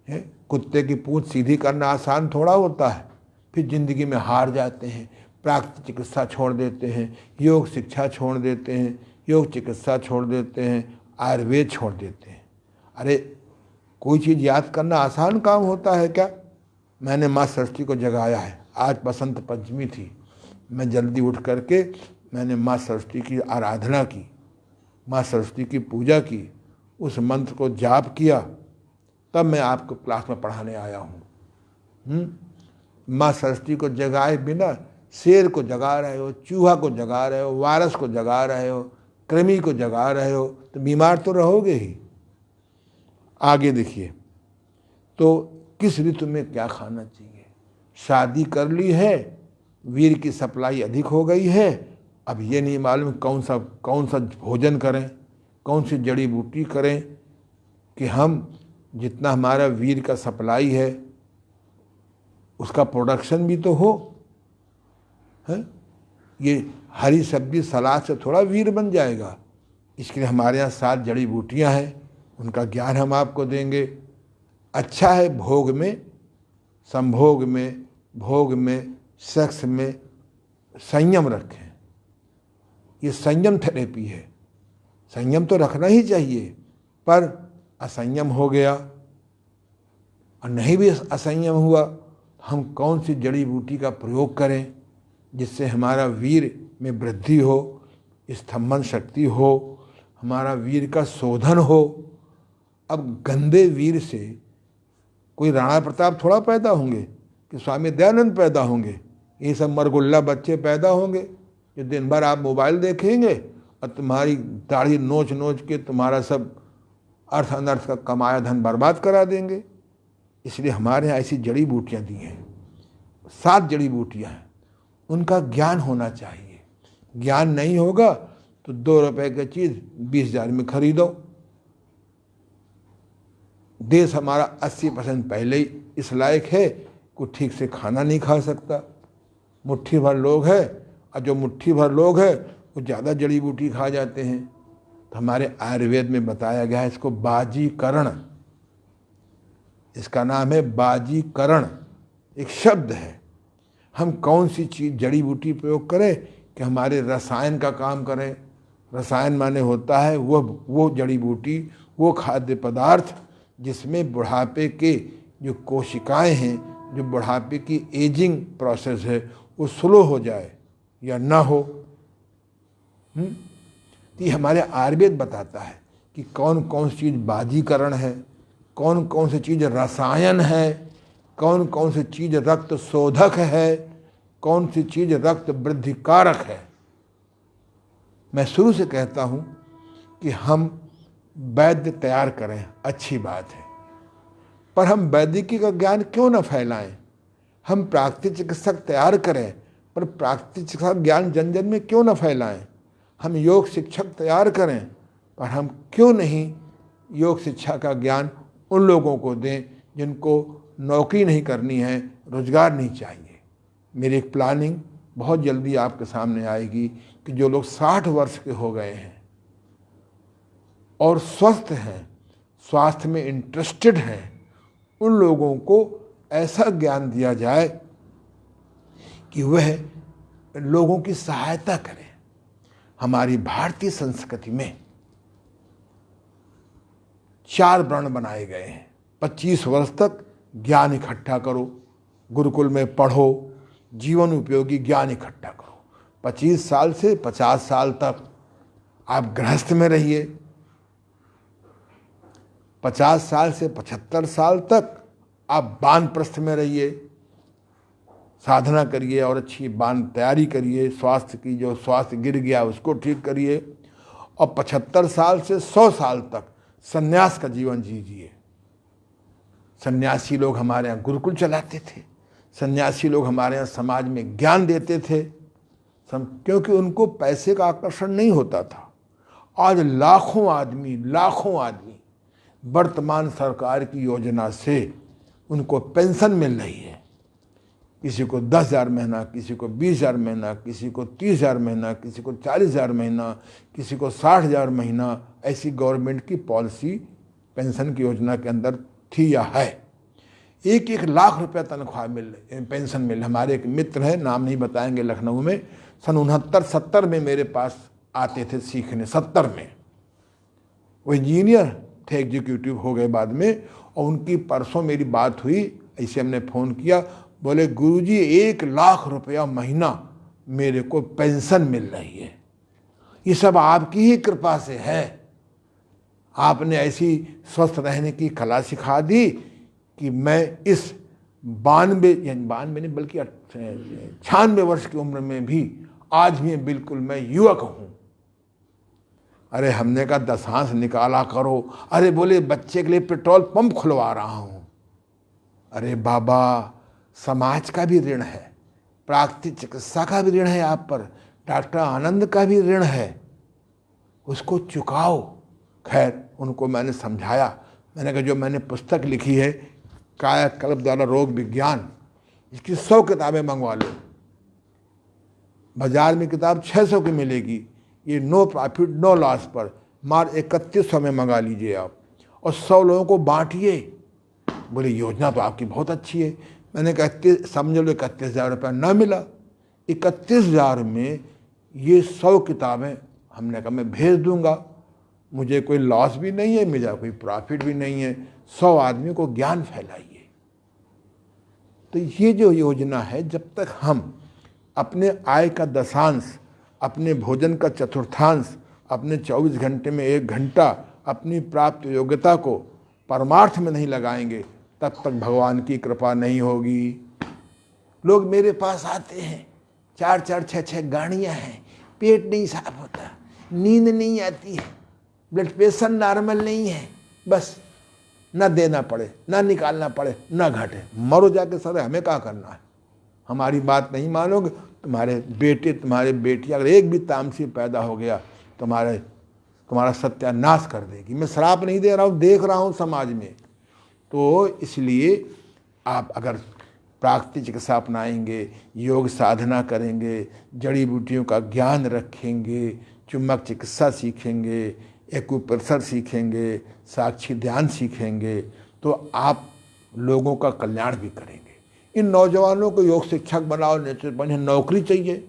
है। कुत्ते की पूंछ सीधी करना आसान थोड़ा होता है। फिर जिंदगी में हार जाते हैं, प्राकृतिक चिकित्सा छोड़ देते हैं, योग शिक्षा छोड़ देते हैं, योग चिकित्सा छोड़ देते हैं, आयुर्वेद छोड़ देते हैं। अरे कोई चीज़ याद करना आसान काम होता है क्या? मैंने माँ सरस्वती को जगाया है। आज बसंत पंचमी थी, मैं जल्दी उठ करके मैंने माँ सरस्वती की आराधना की, माँ सरस्वती की पूजा की, उस मंत्र को जाप किया, तब मैं आपको क्लास में पढ़ाने आया हूँ। माँ सरस्वती को जगाए बिना शेर को जगा रहे हो, चूहा को जगा रहे हो, वायरस को जगा रहे हो, कृमि को जगा रहे हो, तो बीमार तो रहोगे ही। आगे देखिए, तो किस ऋतु में क्या खाना चाहिए। शादी कर ली है, वीर की सप्लाई अधिक हो गई है, अब ये नहीं मालूम कौन सा भोजन करें, कौन सी जड़ी बूटी करें कि हम जितना हमारा वीर का सप्लाई है उसका प्रोडक्शन भी तो हो। है ये हरी सब्जी सलाद से थोड़ा वीर बन जाएगा। इसके लिए हमारे यहाँ 7 जड़ी बूटियाँ हैं, उनका ज्ञान हम आपको देंगे। अच्छा है भोग में, संभोग में, भोग में, सेक्स में संयम रखें। ये संयम थेरेपी है। संयम तो रखना ही चाहिए, पर असंयम हो गया और नहीं भी असंयम हुआ, हम कौन सी जड़ी बूटी का प्रयोग करें जिससे हमारा वीर में वृद्धि हो, स्तंभन शक्ति हो, हमारा वीर का शोधन हो। अब गंदे वीर से कोई राणा प्रताप थोड़ा पैदा होंगे कि स्वामी दयानंद पैदा होंगे। ये सब मरगुल्ला बच्चे पैदा होंगे जो दिन भर आप मोबाइल देखेंगे और तुम्हारी दाढ़ी नोच नोच के तुम्हारा सब अर्थ अनर्थ का कमाया धन बर्बाद करा देंगे। इसलिए हमारे यहाँ ऐसी जड़ी बूटियाँ दी हैं, 7 जड़ी बूटियाँ हैं, उनका ज्ञान होना चाहिए। ज्ञान नहीं होगा तो 2 रुपए की चीज़ 20,000 में खरीदो। देश हमारा 80% पहले ही इस लायक है कि ठीक से खाना नहीं खा सकता। मुट्ठी भर लोग हैं और जो मुट्ठी भर लोग हैं वो ज़्यादा जड़ी बूटी खा जाते हैं। तो हमारे आयुर्वेद में बताया गया है इसको बाजीकरण, इसका नाम है बाजीकरण, एक शब्द है। हम कौन सी चीज़ जड़ी बूटी प्रयोग करें कि हमारे रसायन का काम करें। रसायन माने होता है वो जड़ी बूटी, वो खाद्य पदार्थ जिसमें बुढ़ापे के जो कोशिकाएं हैं, जो बुढ़ापे की एजिंग प्रोसेस है वो स्लो हो जाए या ना हो। तो ये हमारे आयुर्वेद बताता है कि कौन कौन सी चीज़ बाजीकरण है, कौन कौन सी चीज़ रसायन है, कौन कौन सी चीज़ रक्त शोधक है, कौन सी चीज़ रक्त वृद्धिकारक है। मैं शुरू से कहता हूँ कि हम वैद्य तैयार करें, अच्छी बात है, पर हम वैदिकी का ज्ञान क्यों न फैलाएं। हम प्राकृतिक चिकित्सक तैयार करें, पर प्राकृतिक चिकित्सा ज्ञान जन जन में क्यों न फैलाएं। हम योग शिक्षक तैयार करें, पर हम क्यों नहीं योग शिक्षा का ज्ञान उन लोगों को दें जिनको नौकरी नहीं करनी है, रोजगार नहीं चाहिए। मेरी एक प्लानिंग बहुत जल्दी आपके सामने आएगी कि जो लोग 60 वर्ष के हो गए हैं और स्वस्थ हैं, स्वास्थ्य में इंटरेस्टेड हैं, उन लोगों को ऐसा ज्ञान दिया जाए कि वह लोगों की सहायता करें। हमारी भारतीय संस्कृति में 4 वर्ण बनाए गए हैं। 25 वर्ष तक ज्ञान इकट्ठा करो, गुरुकुल में पढ़ो, जीवन उपयोगी ज्ञान इकट्ठा करो। 25 साल से 50 साल तक आप गृहस्थ में रहिए। 50 साल से 75 साल तक आप वानप्रस्थ में रहिए, साधना करिए और अच्छी वान तैयारी करिए, स्वास्थ्य की जो स्वास्थ्य गिर गया उसको ठीक करिए, और 75 साल से 100 साल तक सन्यास का जीवन जीजिए। सन्यासी लोग हमारे यहाँ गुरुकुल चलाते थे, सन्यासी लोग हमारे यहाँ समाज में ज्ञान देते थे, क्योंकि उनको पैसे का आकर्षण नहीं होता था। आज लाखों आदमी वर्तमान सरकार की योजना से उनको पेंशन मिल रही है। किसी को 10,000 महीना, किसी को 20,000 महीना, किसी को 30,000 महीना, किसी को 40,000 महीना, किसी को 60,000 महीना। ऐसी गवर्नमेंट की पॉलिसी पेंशन की योजना के अंदर थी या है। 1-1 लाख रुपया तनख्वाह पेंशन मिल। हमारे एक मित्र हैं, नाम नहीं बताएंगे, लखनऊ में सन 69-70 में मेरे पास आते थे सीखने। 70 में वो इंजीनियर थे, एग्जीक्यूटिव हो गए बाद में, और उनकी परसों मेरी बात हुई, ऐसे हमने फ़ोन किया, बोले गुरुजी 1 लाख रुपया महीना मेरे को पेंशन मिल रही है। ये सब आपकी ही कृपा से है। आपने ऐसी स्वस्थ रहने की कला सिखा दी कि मैं इस 92 नहीं बल्कि 96 वर्ष की उम्र में भी आज भी बिल्कुल मैं युवक हूँ। अरे हमने कहा दशांश निकाला करो। अरे बोले बच्चे के लिए पेट्रोल पंप खुलवा रहा हूँ। अरे बाबा, समाज का भी ऋण है, प्राकृतिक चिकित्सा का भी ऋण है आप पर, डॉक्टर आनंद का भी ऋण है, उसको चुकाओ। खैर उनको मैंने समझाया, मैंने कहा जो मैंने पुस्तक लिखी है कायाकल्प द्वारा रोग विज्ञान, इसकी 100 किताबें मंगवा लो। बाजार में किताब 600 की मिलेगी, ये नो प्रॉफिट नो लॉस पर मार 3100 में मंगा लीजिए आप, और 100 लोगों को बांटिए। बोले योजना तो आपकी बहुत अच्छी है। मैंने कहा समझ लो 31,000 रुपया ना मिला। 31,000 में ये 100 किताबें हमने कहा मैं भेज दूंगा, मुझे कोई लॉस भी नहीं है, मेरा कोई प्रॉफिट भी नहीं है, 100 आदमी को ज्ञान फैलाइए। तो ये जो योजना है, जब तक हम अपने आय का दशांश, अपने भोजन का चतुर्थांश, अपने 24 घंटे में 1 घंटा अपनी प्राप्त योग्यता को परमार्थ में नहीं लगाएंगे, तब तक भगवान की कृपा नहीं होगी। लोग मेरे पास आते हैं, 4-4, 6-6 गाड़ियाँ हैं, पेट नहीं साफ होता, नींद नहीं आती है, ब्लड प्रेशर नॉर्मल नहीं है, बस ना देना पड़े, ना निकालना पड़े, ना घटे, मरो जाके सर, हमें क्या करना है। हमारी बात नहीं मानोगे, तुम्हारे बेटे तुम्हारे बेटी अगर एक भी तामसी पैदा हो गया, तुम्हारा सत्यानाश कर देगी। मैं श्राप नहीं दे रहा हूँ, देख रहा हूँ समाज में। तो इसलिए आप अगर प्राकृतिक चिकित्सा अपनाएंगे, योग साधना करेंगे, जड़ी बूटियों का ज्ञान रखेंगे, चुम्बक चिकित्सा सीखेंगे, एक्यूप्रेशर सीखेंगे, साक्षी ध्यान सीखेंगे, तो आप लोगों का कल्याण भी करेंगे। इन नौजवानों को योग शिक्षक बनाओ, नौकरी चाहिए,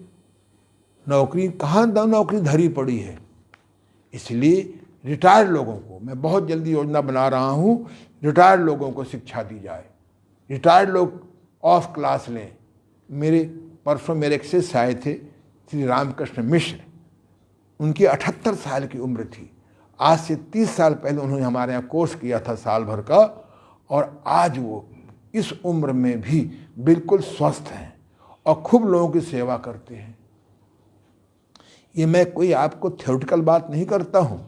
नौकरी कहाँ नौकरी धरी पड़ी है। इसलिए रिटायर्ड लोगों को मैं बहुत जल्दी योजना बना रहा हूँ, रिटायर्ड लोगों को शिक्षा दी जाए, रिटायर्ड लोग ऑफ क्लास लें। परसों मेरे एक शिष्य आए थे, श्री रामकृष्ण मिश्र, उनकी 78 साल की उम्र थी। आज से 30 साल पहले उन्होंने हमारे यहाँ कोर्स किया था साल भर का, और आज वो इस उम्र में भी बिल्कुल स्वस्थ हैं और खूब लोगों की सेवा करते हैं। ये मैं कोई आपको थ्योरेटिकल बात नहीं करता हूँ।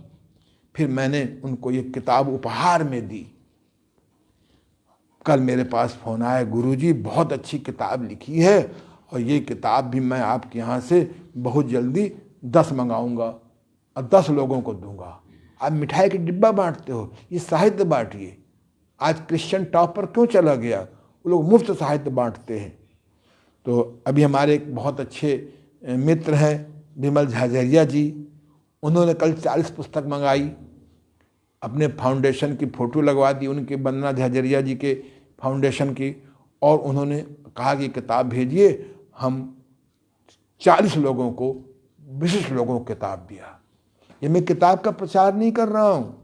फिर मैंने उनको ये किताब उपहार में दी। कल मेरे पास फ़ोन आया, गुरुजी बहुत अच्छी किताब लिखी है, और ये किताब भी मैं आपके यहाँ से बहुत जल्दी 10 मंगाऊंगा और 10 लोगों को दूंगा। आप मिठाई के डिब्बा बांटते हो, ये साहित्य बांटिए। आज क्रिश्चियन टॉप पर क्यों चला गया, वो लोग मुफ्त साहित्य बांटते हैं। तो अभी हमारे एक बहुत अच्छे मित्र हैं विमल झाझरिया जी, उन्होंने कल 40 पुस्तक मंगाई, अपने फाउंडेशन की फ़ोटो लगवा दी उनके, वंदना झाझरिया जी के फाउंडेशन की, और उन्होंने कहा कि किताब भेजिए। हम 40 लोगों को, विशिष्ट लोगों को किताब दिया। ये मैं किताब का प्रचार नहीं कर रहा हूँ,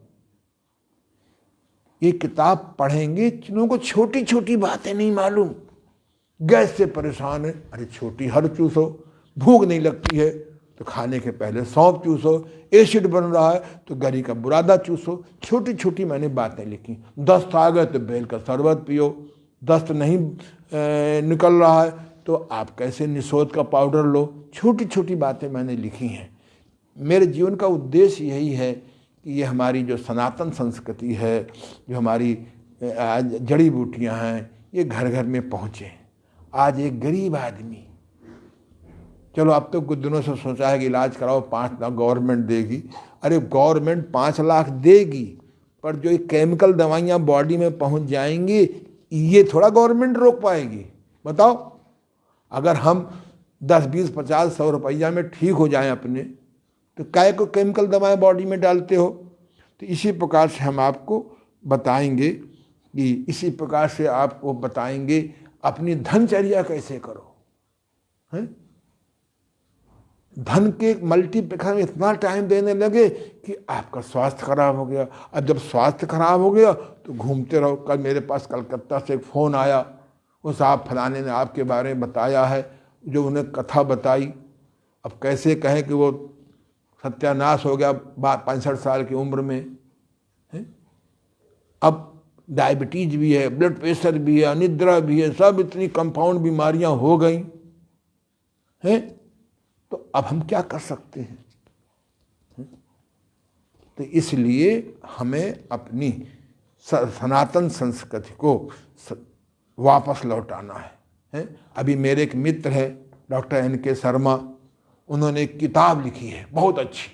ये किताब पढ़ेंगे जिन्हों को छोटी छोटी बातें नहीं मालूम, गैस से परेशान है, अरे छोटी हर चूसो, भूख नहीं लगती है तो खाने के पहले सौंफ चूसो, एसिड बन रहा है तो गरी का बुरादा चूसो। छोटी छोटी मैंने बातें लिखी। दस्त आ गए तो बेल का शरबत पियो, दस्त नहीं निकल रहा है तो आप कैसे निशोध का पाउडर लो। छोटी छोटी बातें मैंने लिखी हैं। मेरे जीवन का उद्देश्य यही है कि ये हमारी जो सनातन संस्कृति है, जो हमारी जड़ी बूटियाँ हैं, ये घर घर में पहुँचे। आज एक गरीब आदमी, चलो अब तो कुछ दिनों से सोचा है कि इलाज कराओ, 5 लाख गवर्नमेंट देगी। अरे गवर्नमेंट 5 लाख देगी, पर जो ये केमिकल दवाइयाँ बॉडी में पहुँच जाएंगी, ये थोड़ा गवर्नमेंट रोक पाएगी। बताओ, अगर हम 10, 20, 50, 100 रुपया में ठीक हो जाएं अपने, तो काय को केमिकल दवाएं बॉडी में डालते हो। तो इसी प्रकार से हम आपको बताएंगे कि इसी प्रकार से आपको बताएंगे अपनी धनचर्या कैसे करो। हैं, धन के मल्टीप्लिकेशन में इतना टाइम देने लगे कि आपका स्वास्थ्य खराब हो गया। अब जब स्वास्थ्य खराब हो गया तो घूमते रहो। कल मेरे पास कलकत्ता से एक फ़ोन आया, वो साहब फलाने ने आपके बारे में बताया है, जो उन्हें कथा बताई। अब कैसे कहें कि वो सत्यानाश हो गया 65 साल की उम्र में है। अब डायबिटीज भी है, ब्लड प्रेशर भी है, अनिद्रा भी है, सब इतनी कंपाउंड बीमारियां हो गई हैं। तो अब हम क्या कर सकते हैं? तो इसलिए हमें अपनी सनातन संस्कृति को वापस लौटाना है। अभी मेरे एक मित्र है डॉक्टर NK शर्मा, उन्होंने एक किताब लिखी है बहुत अच्छी,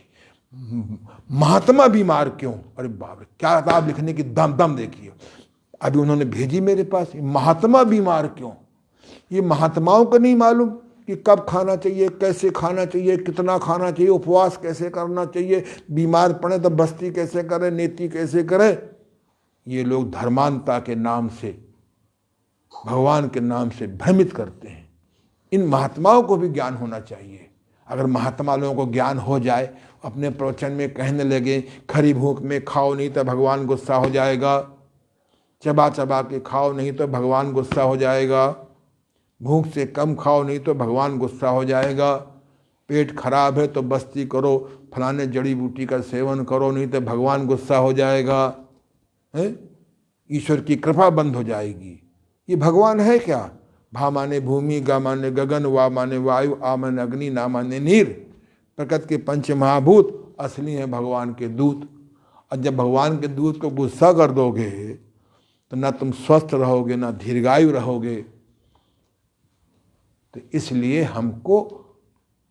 महात्मा बीमार क्यों। अरे बाप रे, क्या किताब लिखने की दम देखिए। अभी उन्होंने भेजी मेरे पास, महात्मा बीमार क्यों। ये महात्माओं को नहीं मालूम कि कब खाना चाहिए, कैसे खाना चाहिए, कितना खाना चाहिए, उपवास कैसे करना चाहिए, बीमार पड़े तो बस्ती कैसे करें, नीति कैसे करें। ये लोग धर्मांता के नाम से, भगवान के नाम से भ्रमित करते हैं। इन महात्माओं को भी ज्ञान होना चाहिए। अगर महात्मा लोगों को ज्ञान हो जाए, अपने प्रवचन में कहने लगे खरी भूख में खाओ नहीं तो भगवान गुस्सा हो जाएगा, चबा चबा के खाओ नहीं तो भगवान गुस्सा हो जाएगा, भूख से कम खाओ नहीं तो भगवान गुस्सा हो जाएगा, पेट खराब है तो बस्ती करो, फलाने जड़ी बूटी का सेवन करो नहीं तो भगवान गुस्सा हो जाएगा, है ईश्वर की कृपा बंद हो जाएगी। ये भगवान है क्या? भा माने भूमि, गा माने गगन, वा माने वायु, आ माने अग्नि, ना माने नीर। प्रकृति के पंच महाभूत असली हैं भगवान के दूत। और जब भगवान के दूत को गुस्सा कर दोगे तो ना तुम स्वस्थ रहोगे ना दीर्घायु रहोगे। तो इसलिए हमको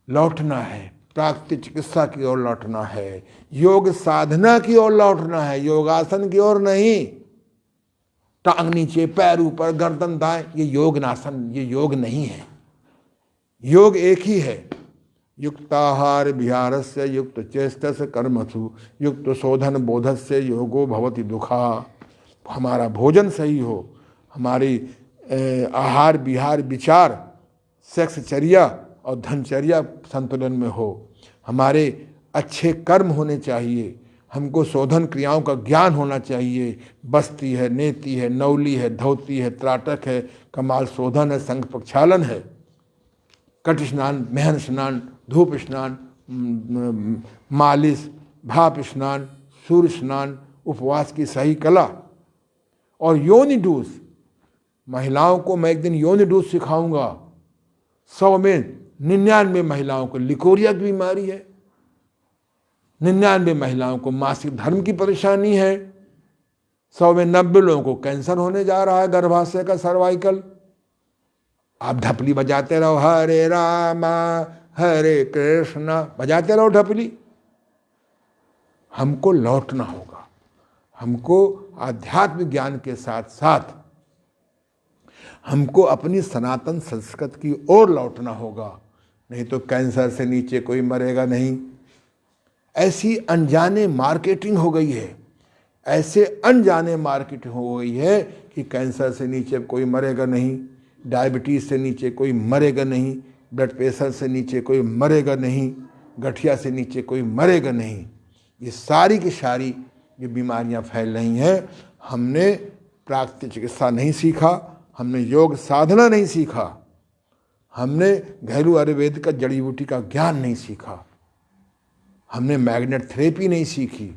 लौटना है, प्राकृतिक चिकित्सा की ओर लौटना है, योग साधना की ओर लौटना है, योगासन की ओर नहीं। टांग नीचे, पैर ऊपर, गर्दन दाएं, ये योग नासन, ये योग नहीं है। योग एक ही है, युक्ताहार विहारस्य युक्त चेष्टस्य कर्मसु युक्त शोधन बोधस्य योगो भवति दुखा। हमारा भोजन सही हो, हमारी आहार विहार विचार सेक्सचर्या और धनचर्या संतुलन में हो, हमारे अच्छे कर्म होने चाहिए, हमको शोधन क्रियाओं का ज्ञान होना चाहिए। बस्ती है, नेति है, नौली है, धोती है, त्राटक है, कमाल शोधन है, संघ प्रक्षालन है, कट स्नान, महन स्नान, धूप स्नान, मालिश, भाप स्नान, सूर्य स्नान, उपवास की सही कला और योनि डूस। महिलाओं को मैं एक दिन योनि डूस सिखाऊंगा। 100 में 99 महिलाओं को लिकोरिया की बीमारी है, 99 महिलाओं को मासिक धर्म की परेशानी है, 100 में 90 लोगों को कैंसर होने जा रहा है, गर्भाशय का, सर्वाइकल। आप ढपली बजाते रहो, हरे रामा हरे कृष्णा, बजाते रहो ढपली। हमको लौटना होगा, हमको आध्यात्मिक ज्ञान के साथ साथ हमको अपनी सनातन संस्कृति की ओर लौटना होगा। नहीं तो कैंसर से नीचे कोई मरेगा नहीं। ऐसी अनजाने मार्केटिंग हो गई है, ऐसे अनजाने मार्केटिंग हो गई है कि कैंसर से नीचे कोई मरेगा नहीं, डायबिटीज़ से नीचे कोई मरेगा नहीं, ब्लड प्रेशर से नीचे कोई मरेगा नहीं, गठिया से नीचे कोई मरेगा नहीं। ये सारी की सारी ये बीमारियां फैल रही हैं। हमने प्राकृतिक चिकित्सा नहीं सीखा, हमने योग साधना नहीं सीखा, हमने घरेलू आयुर्वेद का जड़ी बूटी का ज्ञान नहीं सीखा, हमने मैग्नेट थेरेपी नहीं सीखी,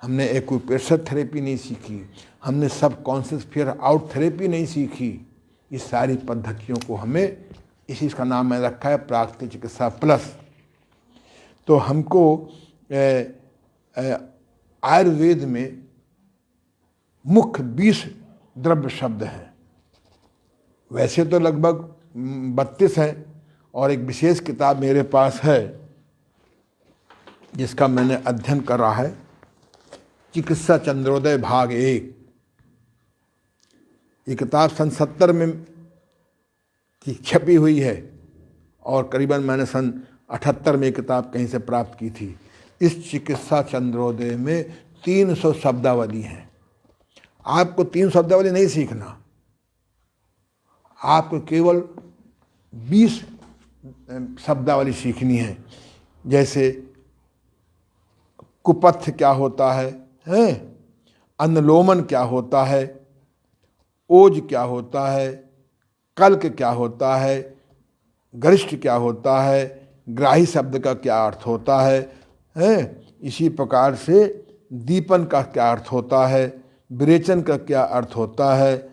हमने एक्यूप्रेशर थेरेपी नहीं सीखी, हमने सब कॉन्शियस फियर आउट थेरेपी नहीं सीखी। इस सारी पद्धतियों को हमें, इसी का नाम मैंने रखा है प्राकृतिक चिकित्सा प्लस। तो हमको आयुर्वेद में मुख्य 20 द्रव्य शब्द हैं, वैसे तो लगभग 32 हैं, और एक विशेष किताब मेरे पास है जिसका मैंने अध्ययन करा है, चिकित्सा चंद्रोदय भाग 1। ये किताब सन 70 में की छपी हुई है और करीबन मैंने सन 78 में किताब कहीं से प्राप्त की थी। इस चिकित्सा चंद्रोदय में 300 शब्दावली हैं। आपको 300 शब्दावली नहीं सीखना, आपको केवल 20 शब्दावली सीखनी है। जैसे कुपथ्य क्या होता है, अनुलोमन क्या होता है, ओज क्या होता है, कल्क क्या होता है, गरिष्ठ क्या होता है, ग्राही शब्द का क्या अर्थ होता है, इसी प्रकार से दीपन का क्या अर्थ होता है, विरेचन का क्या अर्थ होता है।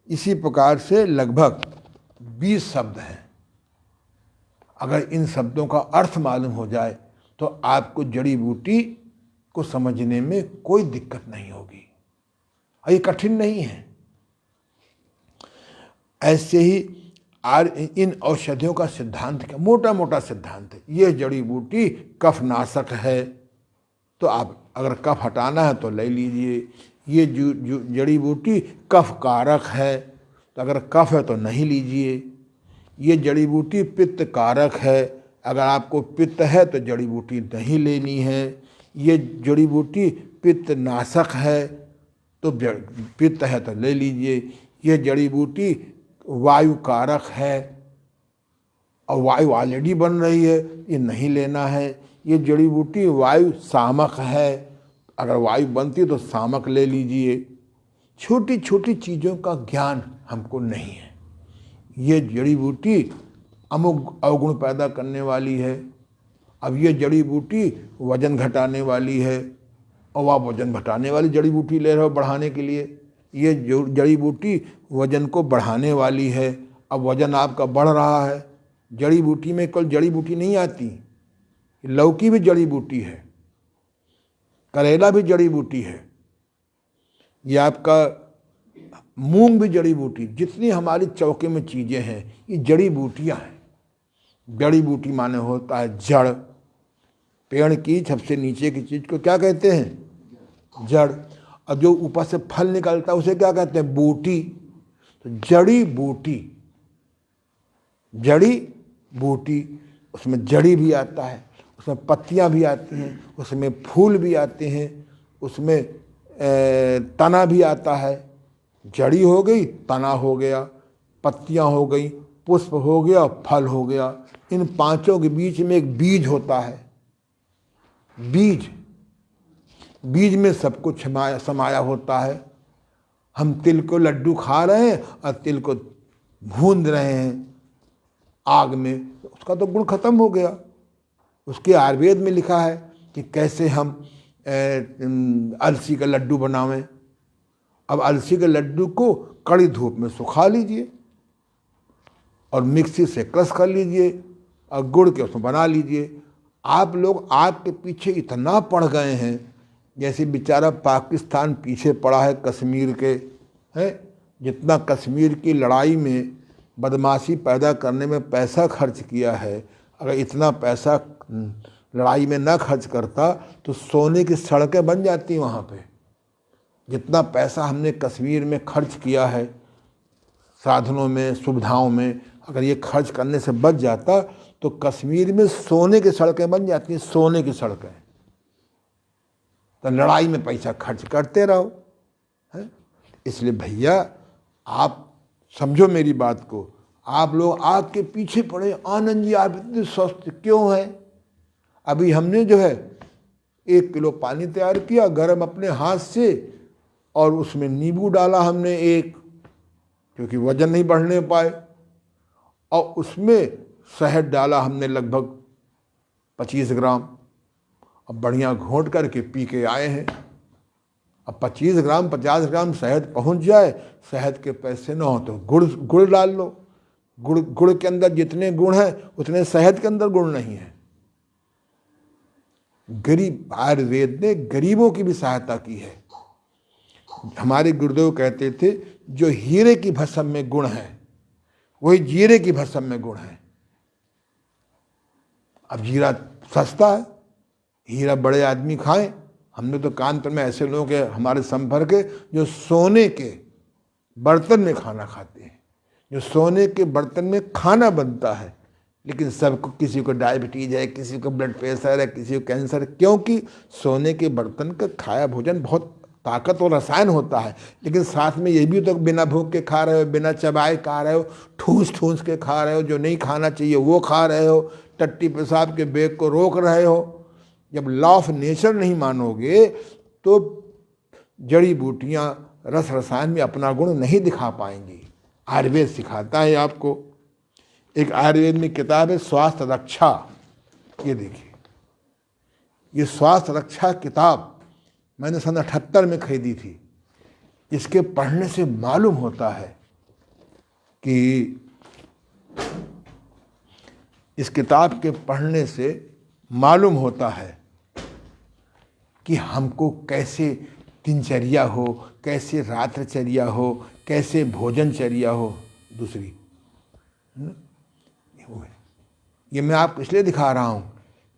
इसी प्रकार से लगभग 20 शब्द हैं। अगर इन शब्दों का अर्थ मालूम हो जाए तो आपको जड़ी बूटी को समझने में कोई दिक्कत नहीं होगी। ये कठिन नहीं है। ऐसे ही इन औषधियों का सिद्धांत क्या, मोटा मोटा सिद्धांत है। ये जड़ी बूटी कफ नाशक है तो आप अगर कफ हटाना है तो ले लीजिए। ये जड़ी बूटी कफ कारक है तो अगर कफ है तो नहीं लीजिए। ये जड़ी बूटी पित्त कारक है, अगर आपको पित्त है तो जड़ी बूटी नहीं लेनी है। ये जड़ी बूटी पित्त नाशक है तो पित्त है तो ले लीजिए। ये जड़ी बूटी वायु कारक है और वायु ऑलरेडी बन रही है, ये नहीं लेना है। ये जड़ी बूटी वायु सामक है, अगर वायु बनती है तो सामक ले लीजिए। छोटी छोटी चीज़ों का ज्ञान हमको नहीं है। ये जड़ी बूटी अमुक अवगुण पैदा करने वाली है, अब ये जड़ी बूटी वजन घटाने वाली है, और आप वजन घटाने वाली जड़ी बूटी ले रहे हो बढ़ाने के लिए। ये जड़ी बूटी वजन को बढ़ाने वाली है, अब वजन आपका बढ़ रहा है। जड़ी बूटी में केवल जड़ी बूटी नहीं आती, लौकी भी जड़ी बूटी है, करेला भी जड़ी बूटी है, ये आपका मूंग भी जड़ी बूटी। जितनी हमारी चौके में चीज़ें हैं ये जड़ी बूटियाँ हैं। जड़ी बूटी माने होता है जड़। पेड़ की सबसे नीचे की चीज़ को क्या कहते हैं? जड़। और जो ऊपर से फल निकलता है उसे क्या कहते हैं? बूटी। तो जड़ी बूटी, जड़ी बूटी, उसमें जड़ी भी आता है, उसमें पत्तियां भी आती हैं, उसमें फूल भी आते हैं, उसमें तना भी आता है। जड़ी हो गई, तना हो गया, पत्तियां हो गई, पुष्प हो गया, फल हो गया। इन पांचों के बीच में एक बीज होता है। बीज, बीज में सब कुछ समाया होता है। हम तिल को लड्डू खा रहे हैं और तिल को भून रहे हैं आग में, उसका तो गुण खत्म हो गया। उसके आयुर्वेद में लिखा है कि कैसे हम अलसी का लड्डू बनावें। अब अलसी के लड्डू को कड़ी धूप में सुखा लीजिए और मिक्सी से क्रश कर लीजिए और गुड़ के उसमें बना लीजिए। आप लोग आग के पीछे इतना पड़ गए हैं, जैसे बेचारा पाकिस्तान पीछे पड़ा है कश्मीर के, हैं। जितना कश्मीर की लड़ाई में बदमाशी पैदा करने में पैसा खर्च किया है, अगर इतना पैसा लड़ाई में ना खर्च करता तो सोने की सड़कें बन जाती वहाँ पे। जितना पैसा हमने कश्मीर में खर्च किया है साधनों में, सुविधाओं में, अगर ये खर्च करने से बच जाता तो कश्मीर में सोने की सड़कें बन जाती हैं, सोने की सड़कें। तो लड़ाई में पैसा खर्च करते रहो, है। इसलिए भैया आप समझो मेरी बात को। आप लोग आग के पीछे पड़े, आनंद जी आप इतने स्वस्थ क्यों हैं? अभी हमने जो है 1 किलो पानी तैयार किया गरम अपने हाथ से, और उसमें नींबू डाला हमने एक, क्योंकि वजन नहीं बढ़ने पाए, और उसमें शहद डाला हमने लगभग 25 ग्राम। अब बढ़िया घोंट करके पी के आए हैं। अब 25 ग्राम 50 ग्राम शहद पहुंच जाए, शहद के पैसे ना हो तो गुड़ डाल लो। गुड़ के अंदर जितने गुण हैं उतने शहद के अंदर गुण नहीं है। गरीब, आयुर्वेद ने गरीबों की भी सहायता की है। हमारे गुरुदेव कहते थे जो हीरे की भस्म में गुण है वही जीरे की भस्म में गुण है। अब जीरा सस्ता है, हीरा बड़े आदमी खाएं। हमने तो कानपुर में ऐसे लोग हैं हमारे संपर्क के जो सोने के बर्तन में खाना खाते हैं, जो सोने के बर्तन में खाना बनता है, लेकिन सबको, किसी को डायबिटीज है, किसी को ब्लड प्रेशर है, किसी को कैंसर, क्योंकि सोने के बर्तन का खाया भोजन बहुत ताकत और रसायन होता है। लेकिन साथ में ये भी तो बिना भूख के खा रहे हो, बिना चबाए खा रहे हो, ठूस ठूस के खा रहे हो, जो नहीं खाना चाहिए वो खा रहे हो, टट्टी पेशाब के बेग को रोक रहे हो। जब लॉ ऑफ नेचर नहीं मानोगे तो जड़ी बूटियाँ रस रसायन में अपना गुण नहीं दिखा पाएंगी। आयुर्वेद सिखाता है आपको। एक आयुर्वेद में किताब है स्वास्थ्य रक्षा, ये देखिए, ये स्वास्थ्य रक्षा किताब मैंने सन 78 में खरीदी थी। इसके पढ़ने से मालूम होता है कि इस किताब के पढ़ने से मालूम होता है कि हमको कैसे दिनचर्या हो, कैसे रात्रचर्या हो, कैसे भोजनचर्या हो। दूसरी ये मैं आपको इसलिए दिखा रहा हूँ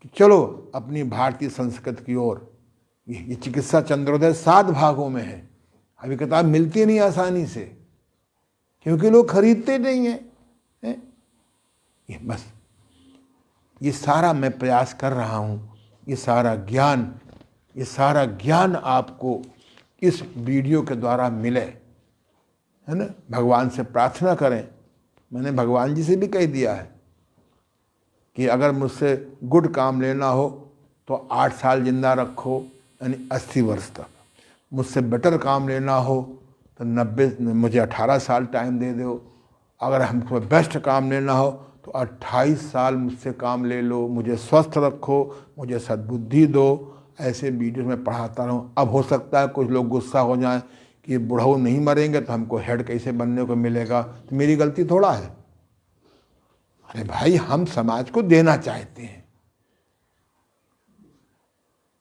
कि चलो अपनी भारतीय संस्कृति की ओर। ये चिकित्सा चंद्रोदय 7 भागों में है। अभी किताब मिलती नहीं आसानी से क्योंकि लोग खरीदते नहीं हैं। ये बस ये सारा मैं प्रयास कर रहा हूँ, ये सारा ज्ञान आपको इस वीडियो के द्वारा मिले, है ना। भगवान से प्रार्थना करें। मैंने भगवान जी से भी कह दिया है कि अगर मुझसे गुड काम लेना हो तो 8 साल जिंदा रखो, यानी 80 वर्ष तक। मुझसे बेटर काम लेना हो तो 90, मुझे 18 साल टाइम दे दो। अगर हमको बेस्ट काम लेना हो तो 28 साल मुझसे काम ले लो। मुझे स्वस्थ रखो, मुझे सद्बुद्धि दो। ऐसे वीडियो में पढ़ाता रहूँ। अब हो सकता है कुछ लोग गुस्सा हो जाएं कि बुढ़ऊ नहीं मरेंगे तो हमको हेड कैसे बनने को मिलेगा, तो मेरी गलती थोड़ा है। अरे भाई, हम समाज को देना चाहते हैं,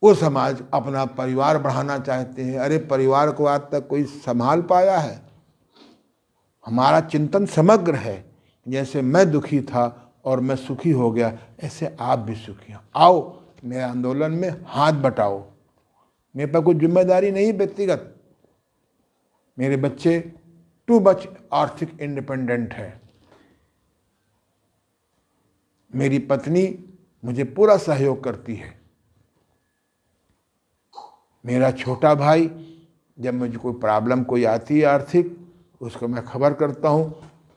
वो समाज अपना परिवार बढ़ाना चाहते हैं। अरे परिवार को आज तक कोई संभाल पाया है? हमारा चिंतन समग्र है। जैसे मैं दुखी था और मैं सुखी हो गया, ऐसे आप भी सुखी हो। आओ मेरे आंदोलन में हाथ बटाओ। मेरे पर कोई जिम्मेदारी नहीं व्यक्तिगत। मेरे बच्चे टू मच आर्थिक इंडिपेंडेंट है। मेरी पत्नी मुझे पूरा सहयोग करती है। मेरा छोटा भाई, जब मुझे कोई प्रॉब्लम कोई आती है आर्थिक, उसको मैं खबर करता हूँ,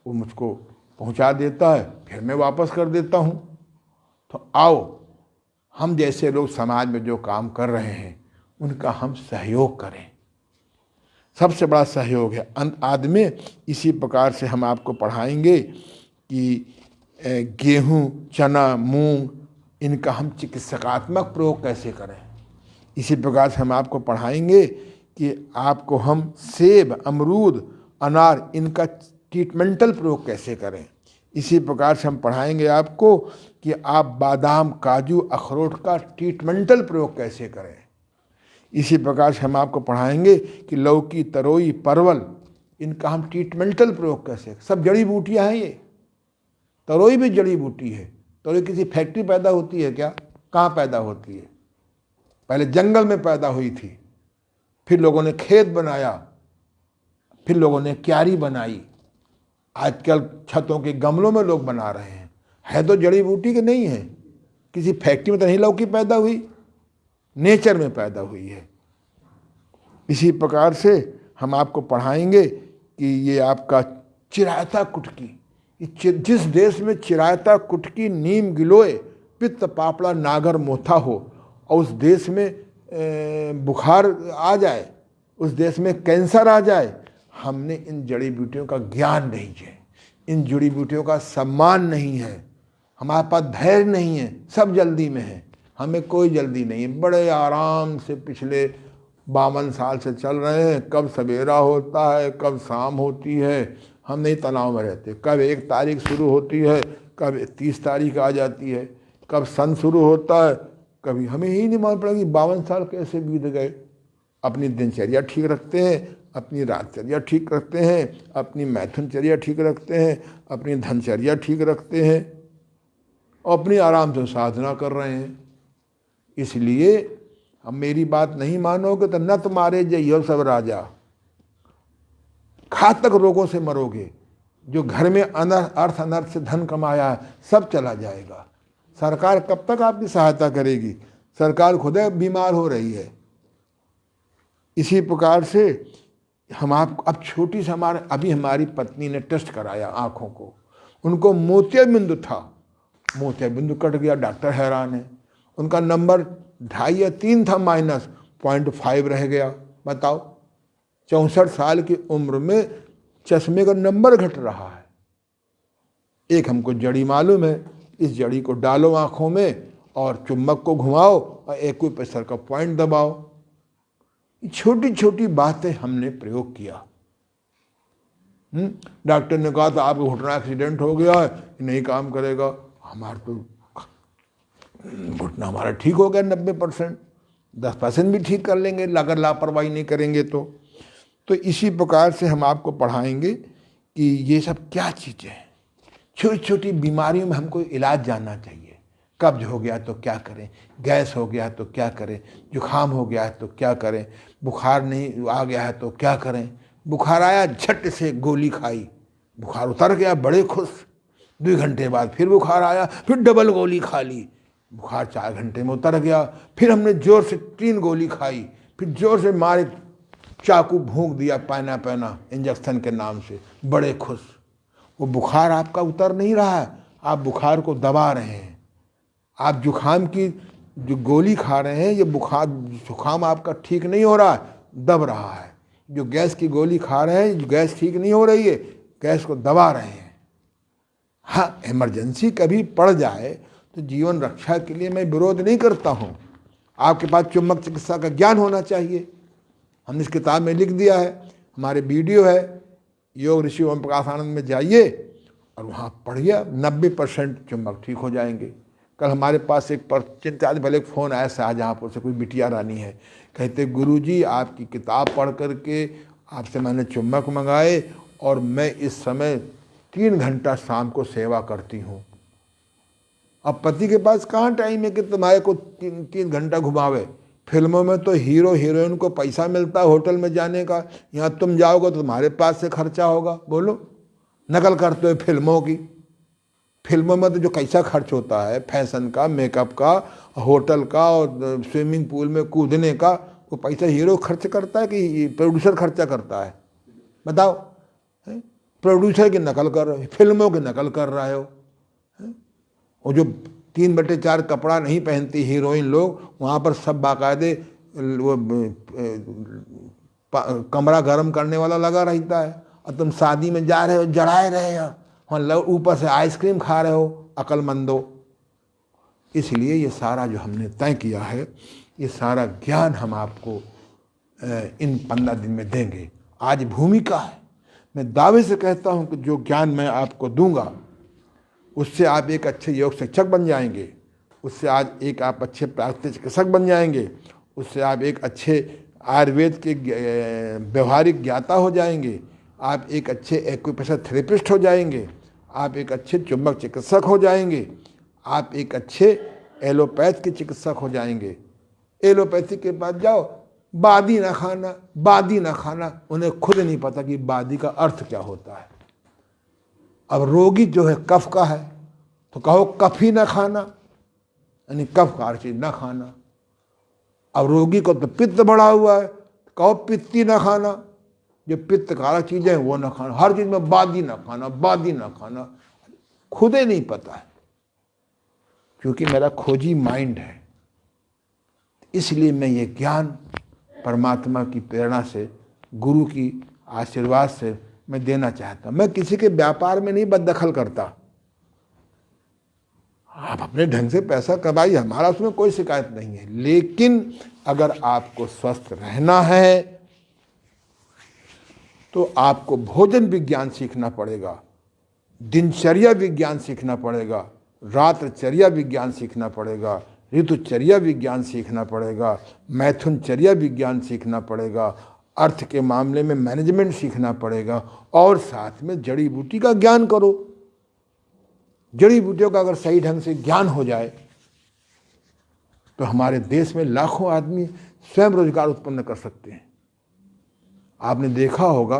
वो मुझको पहुँचा देता है, फिर मैं वापस कर देता हूँ। तो आओ हम जैसे लोग समाज में जो काम कर रहे हैं उनका हम सहयोग करें। सबसे बड़ा सहयोग है। अंत आदि में इसी प्रकार से हम आपको पढ़ाएंगे कि गेहूँ, चना, मूंग, इनका हम चिकित्सकात्मक प्रयोग कैसे करें। इसी प्रकार से हम आपको पढ़ाएंगे कि आपको हम सेब, अमरूद, अनार, इनका ट्रीटमेंटल प्रयोग कैसे करें। इसी प्रकार से हम पढ़ाएंगे आपको कि आप बादाम, काजू, अखरोट का ट्रीटमेंटल प्रयोग कैसे करें। इसी प्रकार से हम आपको पढ़ाएंगे कि लौकी, तरोई, परवल, इनका हम ट्रीटमेंटल प्रयोग कैसे। सब जड़ी बूटियाँ हैं ये। तरोई भी जड़ी बूटी है। तरोई किसी फैक्ट्री पैदा होती है क्या? कहाँ पैदा होती है? पहले जंगल में पैदा हुई थी, फिर लोगों ने खेत बनाया, फिर लोगों ने क्यारी बनाई। आजकल छतों के गमलों में लोग बना रहे हैं। है तो जड़ी बूटी के नहीं है। किसी फैक्ट्री में तो नहीं लौकी पैदा हुई, नेचर में पैदा हुई है। इसी प्रकार से हम आपको पढ़ाएंगे कि ये आपका चिरायता कुटकी, जिस देश में चिरायता कुटकी, नीम, गिलोय, पित्त, पापड़ा, नागर, मोथा हो और उस देश में बुखार आ जाए, उस देश में कैंसर आ जाए, हमने इन जड़ी बूटियों का ज्ञान नहीं है, इन जड़ी बूटियों का सम्मान नहीं है, हमारे पास धैर्य नहीं है, सब जल्दी में है। हमें कोई जल्दी नहीं है। बड़े आराम से पिछले 52 साल से चल रहे हैं। कब सवेरा होता है, कब शाम होती है, हम नहीं तनाव में रहते। कब 1 तारीख शुरू होती है, कब 30 तारीख आ जाती है, कब सन शुरू होता है, कभी हमें ही नहीं मालूम पड़ा कि 52 साल कैसे बीत गए। अपनी दिनचर्या ठीक रखते हैं, अपनी रातचर्या ठीक रखते हैं, अपनी मैथुनचर्या ठीक रखते हैं, अपनी धनचर्या ठीक रखते हैं और अपनी आराम से साधना कर रहे हैं। इसलिए हम मेरी बात नहीं मानोगे तो न तुम्हारे जइयो सब राजा, घातक रोगों से मरोगे। जो घर में अर्थ अनर्थ से धन कमाया है सब चला जाएगा। सरकार कब तक आपकी सहायता करेगी? सरकार खुद बीमार हो रही है। इसी प्रकार से हम आपको अब छोटी से अभी हमारी पत्नी ने टेस्ट कराया आँखों को, उनको मोतियाबिंदु था, मोतियाबिंदु कट गया, डॉक्टर हैरान है। उनका नंबर 2.5 या 3 था, -0.5 रह गया। बताओ, 64 साल की उम्र में चश्मे का नंबर घट रहा है। एक हमको जड़ी मालूम है, इस जड़ी को डालो आँखों में और चुम्बक को घुमाओ और एक्यूप्रेशर का पॉइंट दबाओ। छोटी छोटी बातें हमने प्रयोग किया। डॉक्टर ने कहा था आपको घुटना एक्सीडेंट हो गया है, नहीं काम करेगा। हमारा तो घुटना हमारा ठीक हो गया 90%, 10% भी ठीक कर लेंगे अगर लापरवाही नहीं करेंगे तो इसी प्रकार से हम आपको पढ़ाएंगे कि ये सब क्या चीज़ें हैं। छोटी छोटी बीमारियों में हमको इलाज जानना चाहिए। कब्ज हो गया तो क्या करें, गैस हो गया तो क्या करें, जुखाम हो गया है तो क्या करें, बुखार नहीं आ गया है तो क्या करें। बुखार आया, झट से गोली खाई, बुखार उतर गया, बड़े खुश। 2 घंटे बाद फिर बुखार आया, फिर डबल गोली खा ली, बुखार 4 घंटे में उतर गया। फिर हमने जोर से 3 गोली खाई, फिर जोर से मारे, चाकू भोंक दिया पैना इंजेक्शन के नाम से, बड़े खुश। वो बुखार आपका उतर नहीं रहा है, आप बुखार को दबा रहे हैं। आप जुखाम की जो गोली खा रहे हैं, ये बुखार जुखाम आपका ठीक नहीं हो रहा है, दब रहा है। जो गैस की गोली खा रहे हैं, जो गैस ठीक नहीं हो रही है, गैस को दबा रहे हैं। हाँ, इमरजेंसी कभी पड़ जाए तो जीवन रक्षा के लिए मैं विरोध नहीं करता हूँ। आपके पास चुंबक चिकित्सा का ज्ञान होना चाहिए। हमने इस किताब में लिख दिया है, हमारे वीडियो है, योग ऋषि ओम प्रकाश आनंद में जाइए और वहाँ पढ़िए, 90% चुंबक ठीक हो जाएंगे। कल हमारे पास एक चिंता भले एक फ़ोन आया शाहजहाँपुर से, कोई बिटिया रानी है, कहते गुरुजी आपकी किताब पढ़ करके आपसे मैंने चुंबक मंगाए और मैं इस समय 3 घंटा शाम को सेवा करती हूँ। अब पति के पास कहाँ टाइम है कि तुम्हारे को 3 घंटा घुमावे। फिल्मों में तो हीरो हीरोइन को पैसा मिलता है होटल में जाने का, यहाँ तुम जाओगे तो तुम्हारे पास से खर्चा होगा। बोलो, नकल करते हो फिल्मों की। फिल्मों में तो जो कैसा खर्च होता है, फैशन का, मेकअप का, होटल का और स्विमिंग पूल में कूदने का, वो पैसा हीरो खर्च करता है कि प्रोड्यूसर खर्चा करता है? बताओ। प्रोड्यूसर की नकल कर रहे हो, फिल्मों की नकल कर रहे हो। वो जो 3/4 कपड़ा नहीं पहनती हीरोइन लोग, वहाँ पर सब बाकायदे वो कमरा गर्म करने वाला लगा रहता है, और तुम शादी में जा रहे हो, जड़ाए रहे हो, वहाँ ऊपर से आइसक्रीम खा रहे हो, अक्लमंदो। इसलिए ये सारा जो हमने तय किया है, ये सारा ज्ञान हम आपको इन 15 दिन में देंगे। आज भूमिका है, मैं दावे से कहता हूँ कि जो ज्ञान मैं आपको दूंगा उससे आप एक अच्छे योग शिक्षक बन जाएंगे, उससे आज एक आप अच्छे प्राकृतिक चिकित्सक बन जाएंगे, उससे आप एक अच्छे आयुर्वेद के व्यवहारिक ज्ञाता हो जाएंगे, आप एक अच्छे एक्यूप्रेशर थेरेपिस्ट हो जाएंगे, आप एक अच्छे चुंबक चिकित्सक हो जाएंगे, आप एक अच्छे एलोपैथ के चिकित्सक हो जाएंगे। एलोपैथी के पास जाओ, बादी ना खाना, बादी ना खाना, उन्हें खुद नहीं पता कि बादी का अर्थ क्या होता है। अब रोगी जो है कफ का है तो कहो कफ ही ना खाना, यानी कफ का चीज ना खाना। अब रोगी को तो पित्त बढ़ा हुआ है, कहो पित्ती ना खाना, जो पित्त कारक चीजें हैं वो ना खाना। हर चीज में बादी ना खाना, बादी ना खाना, खुद ही नहीं पता है, क्योंकि मेरा खोजी माइंड है। इसलिए मैं ये ज्ञान परमात्मा की प्रेरणा से, गुरु की आशीर्वाद से मैं देना चाहता हूं। मैं किसी के व्यापार में नहीं बददखल करता। आप अपने ढंग से पैसा कमाइए, हमारा उसमें कोई शिकायत नहीं है। लेकिन अगर आपको स्वस्थ रहना है तो आपको भोजन विज्ञान सीखना पड़ेगा, दिनचर्या विज्ञान सीखना पड़ेगा, रात्रचर्या विज्ञान सीखना पड़ेगा, ऋतुचर्या विज्ञान सीखना पड़ेगा, मैथुनचर्या विज्ञान सीखना पड़ेगा, अर्थ के मामले में मैनेजमेंट सीखना पड़ेगा, और साथ में जड़ी बूटी का ज्ञान करो। जड़ी बूटियों का अगर सही ढंग से ज्ञान हो जाए तो हमारे देश में लाखों आदमी स्वयं रोजगार उत्पन्न कर सकते हैं। आपने देखा होगा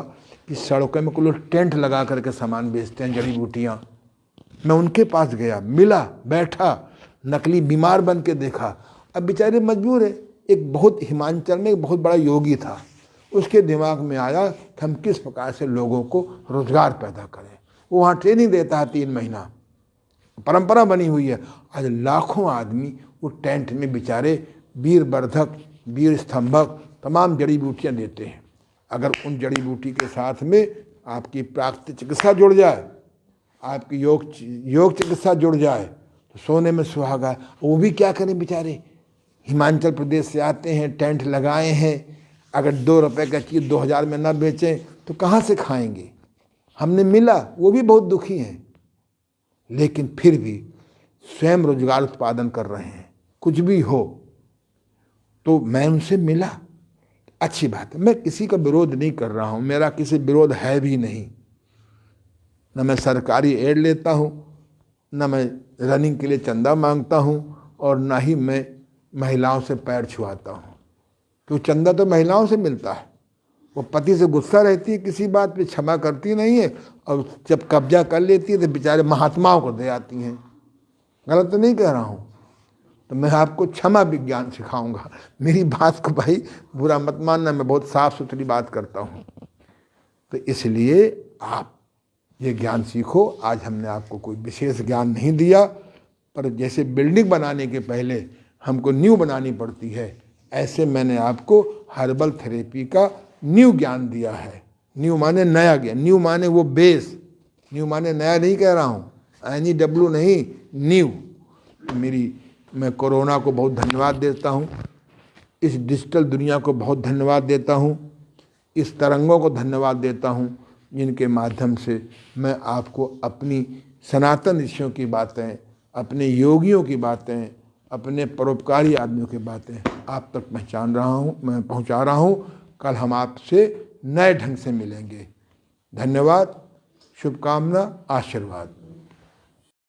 कि सड़कों में कुछ लोग टेंट लगा करके सामान बेचते हैं, जड़ी बूटियां। मैं उनके पास गया, मिला, बैठा, नकली बीमार बन के देखा। अब बेचारे मजबूर है। एक बहुत हिमाचल में एक बहुत बड़ा योगी था, उसके दिमाग में आया कि हम किस प्रकार से लोगों को रोजगार पैदा करें। वो वहाँ ट्रेनिंग देता है 3 महीना, परंपरा बनी हुई है। आज लाखों आदमी वो टेंट में बेचारे वीर वर्धक, वीर स्तंभक तमाम जड़ी बूटियाँ देते हैं। अगर उन जड़ी बूटी के साथ में आपकी प्राकृतिक चिकित्सा जुड़ जाए, आपकी योग चिकित्सा जुड़ जाए तो सोने में सुहागा। वो भी क्या करें बेचारे, हिमाचल प्रदेश से आते हैं, टेंट लगाए हैं, अगर 2 रुपए का चीज़ 2000 में ना बेचें तो कहाँ से खाएंगे। हमने मिला, वो भी बहुत दुखी हैं, लेकिन फिर भी स्वयं रोजगार उत्पादन कर रहे हैं। कुछ भी हो तो मैं उनसे मिला, अच्छी बात है। मैं किसी का विरोध नहीं कर रहा हूँ, मेरा किसी विरोध है भी नहीं। न मैं सरकारी एड लेता हूँ, न मैं रनिंग के लिए चंदा मांगता हूँ, और ना ही मैं महिलाओं से पैर छुआता हूँ। तो चंदा तो महिलाओं से मिलता है। वो पति से गुस्सा रहती है, किसी बात पे क्षमा करती नहीं है, और जब कब्जा कर लेती है तो बेचारे महात्माओं को दे आती हैं। गलत तो नहीं कह रहा हूँ। तो मैं आपको क्षमा विज्ञान सिखाऊंगा। मेरी बात को भाई बुरा मत मानना, मैं बहुत साफ सुथरी बात करता हूँ। तो इसलिए आप ये ज्ञान सीखो। आज हमने आपको कोई विशेष ज्ञान नहीं दिया, पर जैसे बिल्डिंग बनाने के पहले हमको नींव बनानी पड़ती है, ऐसे मैंने आपको हर्बल थेरेपी का नींव ज्ञान दिया है। नींव माने नया ज्ञान, नींव माने वो बेस, नींव माने नया नहीं कह रहा हूँ, NEW नहीं, नींव। मैं कोरोना को बहुत धन्यवाद देता हूँ, इस डिजिटल दुनिया को बहुत धन्यवाद देता हूँ, इस तरंगों को धन्यवाद देता हूँ जिनके माध्यम से मैं आपको अपनी सनातन ऋषियों की बातें, अपने योगियों की बातें, अपने परोपकारी आदमियों की बातें आप तक मैं पहुँचा रहा हूँ। कल हम आपसे नए ढंग से मिलेंगे। धन्यवाद, शुभकामना, आशीर्वाद।